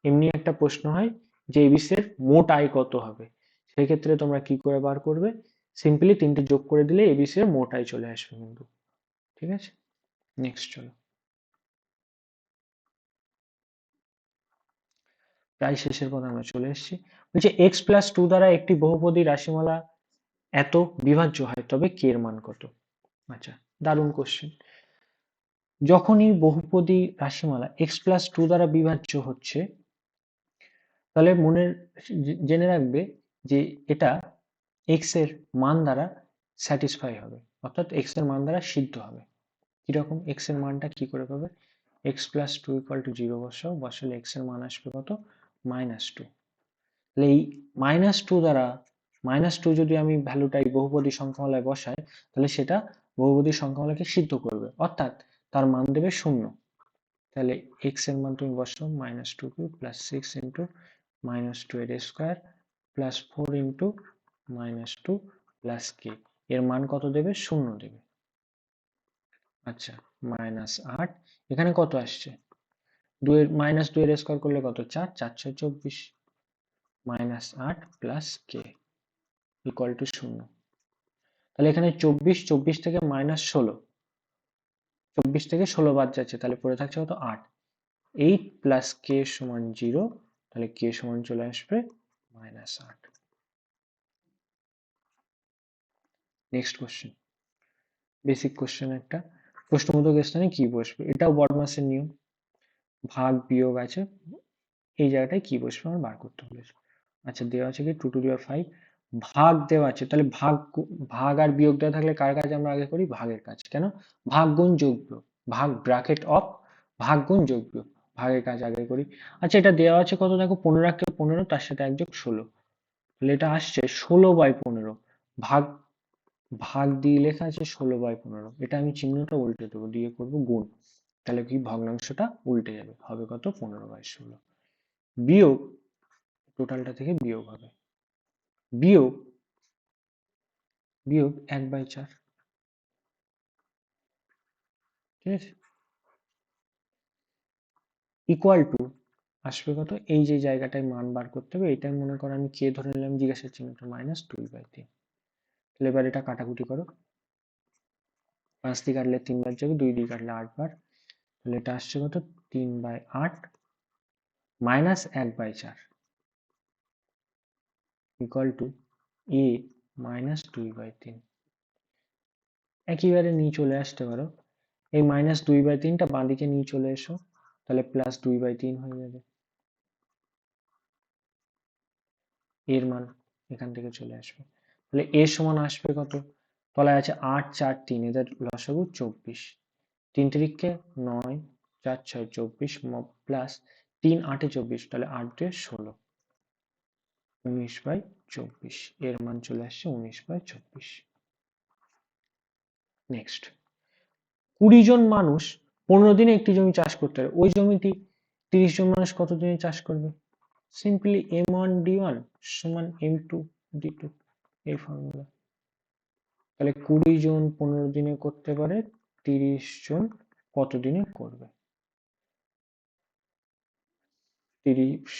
এমনি একটা প্রশ্ন হয় যে এবিসি এর মোট আয় কত হবে। সেই ক্ষেত্রে তোমরা কি করে বার করবে, সিম্পলি তিনটে যোগ করে দিলে এবিসি এর মোট আয় চলে আসবে কিন্তু। ঠিক আছে, নেক্সট চলো, প্রায় শেষের পথে আমরা চলে এসেছি। বলছে x+2 দ্বারা একটি বহুপদী রাশিমালা এত বিভাজ্য হয়, তবে কে এর মান কত? আচ্ছা, দারুণ কোশ্চেন। যখনই বহুপদী রাশিমালা x+2 দ্বারা বিভাজ্য হচ্ছে, তাহলে জেনে রাখবে যে এটা x এর মান দ্বারা স্যাটিসফাই হবে, অর্থাৎ x এর মান দ্বারা সিদ্ধ হবে। কিরকম, x এর মানটা কি করে পাবে, x+2 = 0 বসালে x এর মান আসবে কত, -2। তাহলে এই -2 দ্বারা, -2 যদি আমি ভ্যালুটা এই বহুপদী সংখ্যামালায় বসাই, তাহলে সেটা বহুপদী সংখ্যামালাকে সিদ্ধ করবে, অর্থাৎ তার মান দেবে 0। তাহলে x এর মান তুমি বসাও, -2 + 6 * -2 এর স্কয়ার + 4 * -2 + k, এর মান কত দেবে, 0 দেবে। এর মান কত দেবে, 0 দেবে। আচ্ছা, -8, এখানে কত আসছে? 2 মাইনাস 2 এর স্কোয়ার করলে কত? 4, 4 6 24, -8 প্লাস কে ইকুয়াল টু 0। তাহলে এখানে 24 থেকে -16, 24 থেকে 16 বাদ যাচ্ছে, তাহলে পড়ে থাকছে কত? 8। 8 প্লাস কে সমান 0, তাহলে কে সমান চলে আসবে -8। নেক্সট কোশ্চেন, বেসিক কোশ্চেন একটা, প্রশ্নবোধক স্থানে কি বসবে? এটাও বডমাসের নিয়ম, ভাগ বিয়োগ আছে, এই জায়গাটায় কি বসবে আমার বার করতে বলেছে। আচ্ছা, দেওয়া আছে কি 2 টু দি পাওয়ার 5, ভাগ দেওয়া আছে, তাহলে ভাগ আর বিয়োগ দেওয়া থাকলে কার কাজ আমরা আগে করি? ভাগের কাজ। কেন? ভাগ গুণ যোগ বিয়োগ, ভাগ ব্র্যাকেট অফ ভাগ গুণ যোগ বিয়োগ, ভাগের কাজ আগে করি। আচ্ছা, এটা দেওয়া আছে কত দেখো, 15 কে 15, তার সাথে 1 যোগ 16, তাহলে এটা আসছে 16/15। ভাগ ভাগ দিয়ে লেখা আছে 16/15, এটা আমি চিহ্নটা উল্টে দেবো, দিয়ে করব গুণ, তাহলে কি ভগ্নাংশটা উল্টে যাবে, হবে কত? 15/16। বিয়োগ, টোটালটা থেকে বিয়োগ হবে, বিয়োগ বিয়োগ 1/4, ঠিক আছে, ইকুয়াল টু আসবে কত? এই যে জায়গাটায় মান বার করতে হবে, এটাই মনে করো আমি কে ধরে নিলাম, জিজ্ঞাসার চিহ্নটা, -2/3। তাহলে এবার এটা কাটাকুটি করো, 5 দিয়ে কাটলে 3 বার যাবে, 2 দিয়ে কাটলে 8 বার, তাহলে এটা আসছে কত? 3/8 -1/4 ইকুয়াল টু a -2/3। একইবারে নিয়ে চলে আসতে পারো, এই -2/3টা বাঁ দিকে নিয়ে চলে এসো, তাহলে +2/3 হয়ে যাবে, এর মান এখান থেকে চলে আসবে। তাহলে এর সমান আসবে কত? তলায় আছে 8 4 3, এদের লসাগু 24, 3 তিরিকে 9, 4 6 24 প্লাস 3 8 24, তাহলে 8 2 16, 19/24, এর মান চলে আসছে 19/24। নেক্সট, 20 জন মানুষ 15 দিনে একটি জমি চাষ করতে পারে, ওই জমিটি 30 জন মানুষ কত দিনে চাষ করবে? সিম্পলি m1d1 সমান m2d2, এই ফর্মুলা। তাহলে 20 জন 15 দিনে করতে পারে, 30 জন কত দিনে করবে? 30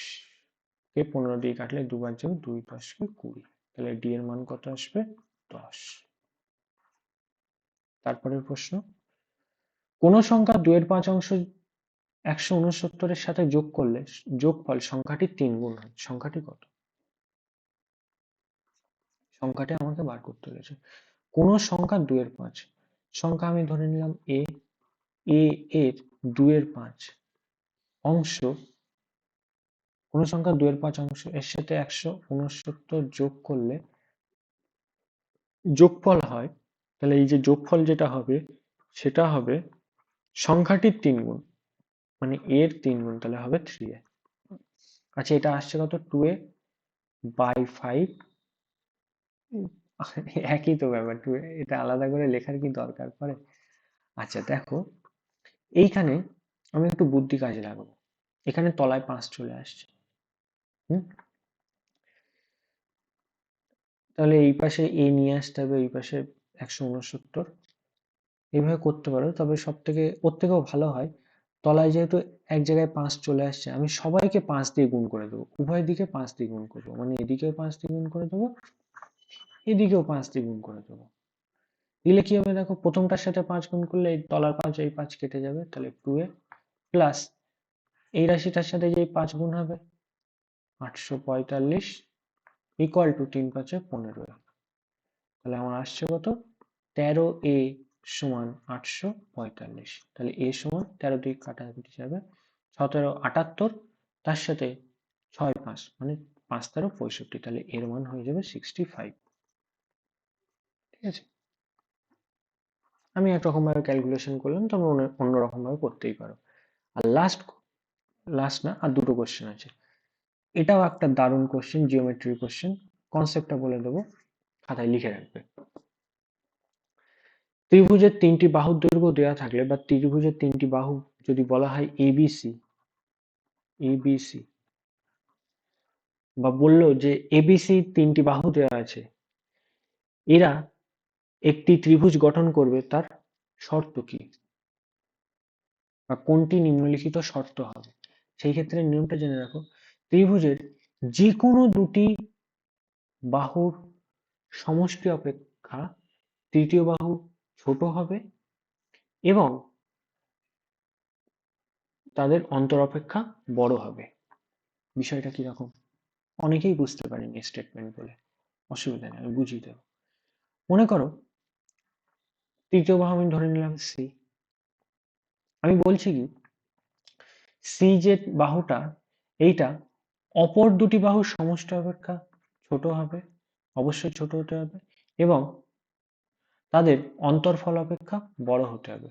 কে 15 দিয়ে কাটলে 2 বার যাবে, 2 10 কে 20, তাহলে ডি এর মান কত আসবে? 10। তারপরের প্রশ্ন, কোন সংখ্যা 2 এর 5 অংশ 169 এর সাথে যোগ করলে যোগফল সংখ্যাটি 3 গুণ হয়, সংখ্যাটি কত? সংখ্যাটি আমাকে বার করতে হয়েছে। কোন সংখ্যা 2 এর 5, সংখ্যা আমি ধরে নিলাম এ, এর 2 এর 5 অংশ, কোন সংখ্যা 2 এর 5 অংশ এর সাথে 169 যোগ করলে যোগফল হয়, তাহলে এই যে যোগফল যেটা হবে সেটা হবে সংখ্যাটির 3 গুণ, মানে এর 3 গুণ, তাহলে হবে 3a। আচ্ছা, এটা আসছে কত? 2a/5, একই তো ব্যাপার, 2a, এটা আলাদা করে লেখার কি দরকার পড়ে? আচ্ছা দেখো, এইখানে আমি একটু বুদ্ধি কাজে লাগাবো, এখানে তলায় 5 চলে আসছে, হুম, তাহলে এই পাশে এ নিয়ে আসতে হবে, এই পাশে 169, এইভাবে করতে পারো, তবে সব থেকে ওর থেকেও ভালো হয়, তলায় যেহেতু এক জায়গায় 5 চলে আসছে, আমি সবাইকে 5 দিয়ে গুণ করে দেবো, উভয় দিকে 5 দিয়ে গুণ করবো, মানে এদিকেও 5 দিয়ে গুণ করে দেবো, এদিকেও 5 দিয়ে গুণ করে দেবো, দিলে কি হবে দেখো, প্রথমটার সাথে 5 গুণ করলে এই তলার 5 এই 5 কেটে যাবে, তাহলে 2a প্লাস এই রাশিটার সাথে যে 5 গুণ হবে 845 ইকুয়াল টু 3 5 15, তাহলে আমার আসছে কত? 13a সমান 845, তাহলে a সমান 13 দিয়ে কাটাকুটি যাবে, 17 78, তার সাথে 6 5 মানে 5 13 65, তাহলে এর মান হয়ে যাবে 65। ঠিক আছে, আমি একরকম ভাবে ক্যালকুলেশন করলাম, তবে অন্যরকম ভাবে করতেই পারো। আর লাস্ট না, আর দুটো কোশ্চেন আছে, এটাও একটা দারুণ কোশ্চেন, জিওমেট্রি কোশ্চেন, কনসেপ্টটা বলে দেবো, খাতায় লিখে রাখবে। ত্রিভুজের 3টি বাহুর দৈর্ঘ্য দেওয়া থাকলে, বা ত্রিভুজের 3টি বাহু যদি বলা হয় এবিসি, এবিসি, বা বললো যে এবিসি 3টি বাহু দেওয়া আছে, এরা একটি ত্রিভুজ গঠন করবে, তার শর্ত কি, বা কোনটি নিম্নলিখিত শর্ত হবে? সেই ক্ষেত্রে নিয়মটা জেনে রাখো। ত্রিভুজের যে কোনো দুটি বাহুর সমষ্টি অপেক্ষা তৃতীয় বাহু ছোট হবে এবং তাদের অন্তর অপেক্ষা বড় হবে। বিষয়টা কিরকম? অনেকেই বুঝতে পারেনি স্টেটমেন্ট বলে, অসুবিধা নেই, আমি বুঝিয়ে দেবো। মনে করো তৃতীয় বাহু আমি ধরে নিলাম সি। আমি বলছি কি, সি যে বাহুটা, এইটা অপর দুটি বাহুর সমষ্টি অপেক্ষা ছোট হবে, অবশ্যই ছোট হতে হবে, এবং তাদের অন্তরফল অপেক্ষা বড় হতে হবে।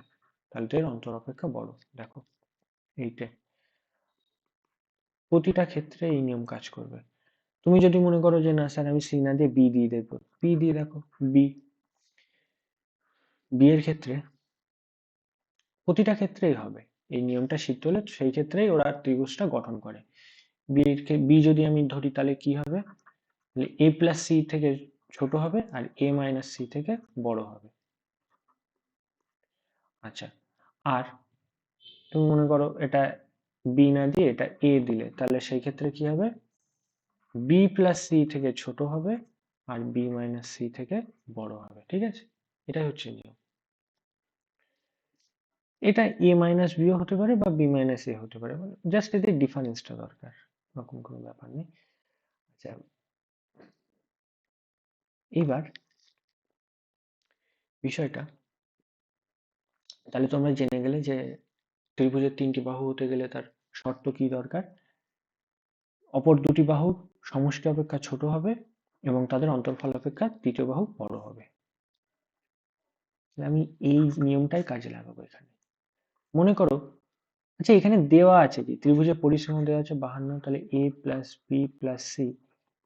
তাহলে এর অন্তর অপেক্ষা বড়। দেখো এইটা প্রতিটা ক্ষেত্রে এই নিয়ম কাজ করবে। তুমি যদি মনে করো যে না স্যার আমি সি না দিয়ে বি দিয়ে দেবো, বি দিয়ে দেখো। বি বি এর ক্ষেত্রে প্রতিটা ক্ষেত্রেই হবে এই নিয়মটা সিদ্ধ হলে, সেই ক্ষেত্রেই ওরা ত্রিভুজটা গঠন করে। বি যদি আমি ধরি তাহলে কি হবে, এ প্লাস সি থেকে ছোট হবে আর এ মাইনাস সি থেকে বড় হবে। আচ্ছা, আর তুমি মনে করো এটা বি না দিয়ে এটা এ দিলে, তাহলে সেই ক্ষেত্রে কি হবে, বি প্লাস সি থেকে ছোট হবে আর বি মাইনাস সি থেকে বড় হবে। ঠিক আছে, এটাই হচ্ছে নিয়ম। এটা এ মাইনাস বিও হতে পারে বা বি মাইনাস এ হতে পারে, জাস্ট এদের ডিফারেন্সটা দরকার, এরকম কোনো ব্যাপার নেই। আচ্ছা, এবার বিষয়টা তাহলে তোমরা জেনে গেলে যে ত্রিভুজের তিনটি বাহু হতে গেলে তার শর্ত কি দরকার, অপর দুটি বাহু সমষ্টি অপেক্ষা ছোট হবে এবং তাদের অন্তর্ফল অপেক্ষা তৃতীয় বাহু বড় হবে। আমি এই নিয়মটাই কাজে লাগাবো এখানে। মনে করো, আচ্ছা এখানে দেওয়া আছে কি, ত্রিভুজের পরিসীমা দেওয়া আছে 52, তাহলে এ প্লাস বি প্লাস সি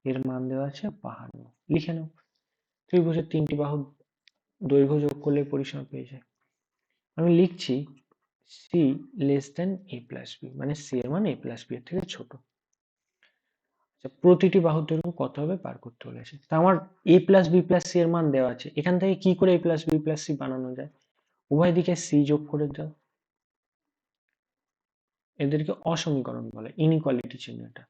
এর মান দেওয়া আছে 52, লিখে নাও। ত্রিভুজের তিনটি বাহু দৈর্ঘ্য যোগ করলে পরিসীমা পেয়ে যায়। আমি লিখছি সি লেস দেন এ প্লাস বি, মানে সি এর মান এ প্লাস বি এর থেকে ছোট। প্রতিটি বাহুর দৈর্ঘ্য কত হবে বার করতে বলেছে। তা আমার এ প্লাস বি প্লাস সি এর মান দেওয়া আছে, এখান থেকে কি করে এ প্লাস বি প্লাস সি বানানো যায়, উভয় দিকে সি যোগ করে দাও। এদেরকে অসমীকরণ বলে, ইনইকুয়ালিটি চিহ্ন, এটা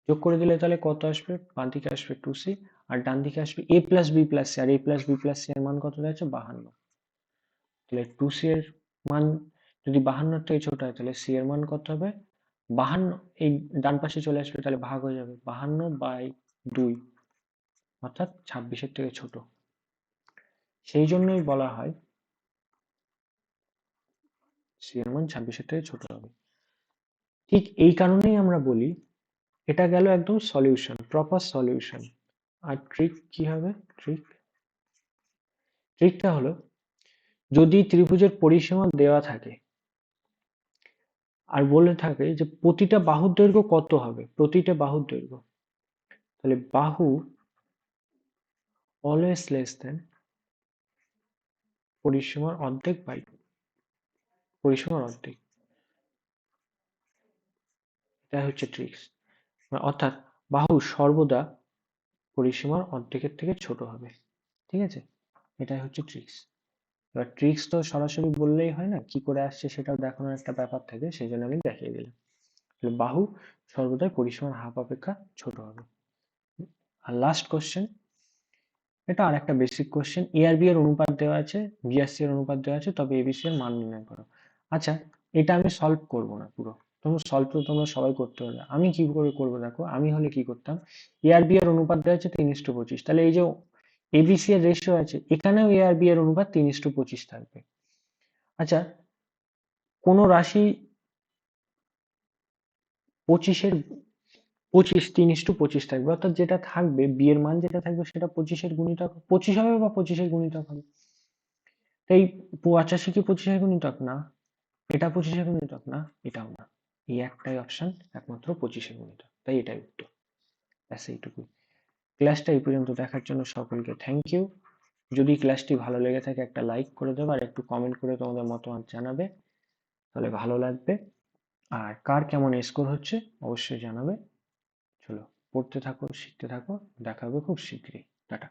যোগ করে দিলে তাহলে কত আসবে, বাঁ দিকে আসবে 2c আর ডান দিকে আসবে এ প্লাস বি প্লাস সি, আর এ প্লাস বি প্লাস সি এর মান কত আছে 52। তাহলে 2c এর মান যদি 52 থেকে ছোট হয় তাহলে সি এর মান কত হবে 52, এই ডান পাশে চলে আসবে তাহলে ভাগ হয়ে যাবে 52/2, অর্থাৎ 26-এর থেকে ছোট। সেই জন্যই বলা হয় সি এর মান 26-এর থেকে ছোট হবে। ঠিক এই কারণেই আমরা বলি এটা গেল একদম সলিউশন, প্রপার সলিউশন। আর ট্রিক কি হবে, ট্রিকটা হলো যদি ত্রিভুজের পরিসীমা দেওয়া থাকে আর বলে থাকে যে প্রতিটা বাহুর দৈর্ঘ্য কত হবে, প্রতিটা বাহুর দৈর্ঘ্য, তাহলে বাহু অলওয়েজ লেস দেন পরিসীমার অর্ধেক বাই পরিসীমার অর্ধেক। এটা হচ্ছে ট্রিক্স, অর্থাৎ বাহু সর্বদা পরিসীমার অর্ধেকের থেকে ছোট হবে। ঠিক আছে, এটাই হচ্ছে ট্রিক্স। এবার ট্রিক্স তো সরাসরি বললেই হয় না, কি করে আসছে সেটাও দেখানোর একটা ব্যাপার থাকে, সেই জন্য আমি দেখিয়ে দিলাম। বাহু সর্বদাই পরিসীমার হাফ অপেক্ষা ছোট হবে। আর লাস্ট কোশ্চেন, এটা আর একটা বেসিক কোশ্চেন, এ আর বি এর অনুপাত দেওয়া আছে, বি আর সি এর অনুপাত দেওয়া আছে, তবে এবিসি এর মান নির্ণয় করো। আচ্ছা, এটা আমি সলভ করব না পুরো, তোমরা সলভ তো তোমরা সবাই করতে পারবে, আমি কি করে করবো দেখো, আমি হলে কি করতাম, এ আর বি এর অনুপাত দেওয়া আছে 3:25, তাহলে এই যে এবিসি এর রেশিও আছে এখানেও এ আর বি এর অনুপাত 3:25 থাকবে। আচ্ছা, কোন রাশি 25-এর 3:25 থাকবে, অর্থাৎ যেটা থাকবে বি এর মান যেটা থাকবে সেটা 25-এর গুণিতক 25 হবে বা 25-এর গুণিতক হবে। তাই 85 কি 25-এর গুণিতক না, এটা 25-এর গুণিতক না, এটাও না, এই একটাই অপশন একমাত্র 25-এর গুণিতক, তাই এটাই উত্তর। ব্যাস এইটুকুই। ক্লাসটা এই পর্যন্ত দেখার জন্য সকলকে থ্যাংক ইউ। যদি ক্লাসটি ভালো লেগে থাকে একটা লাইক করে দেবে আর একটু কমেন্ট করে তোমাদের মতামত জানাবে, তাহলে ভালো লাগবে। আর কার কেমন স্কোর হচ্ছে অবশ্যই জানাবে। চলো, পড়তে থাকো, শিখতে থাকো, দেখা হবে খুব শীঘ্রই। টাটা।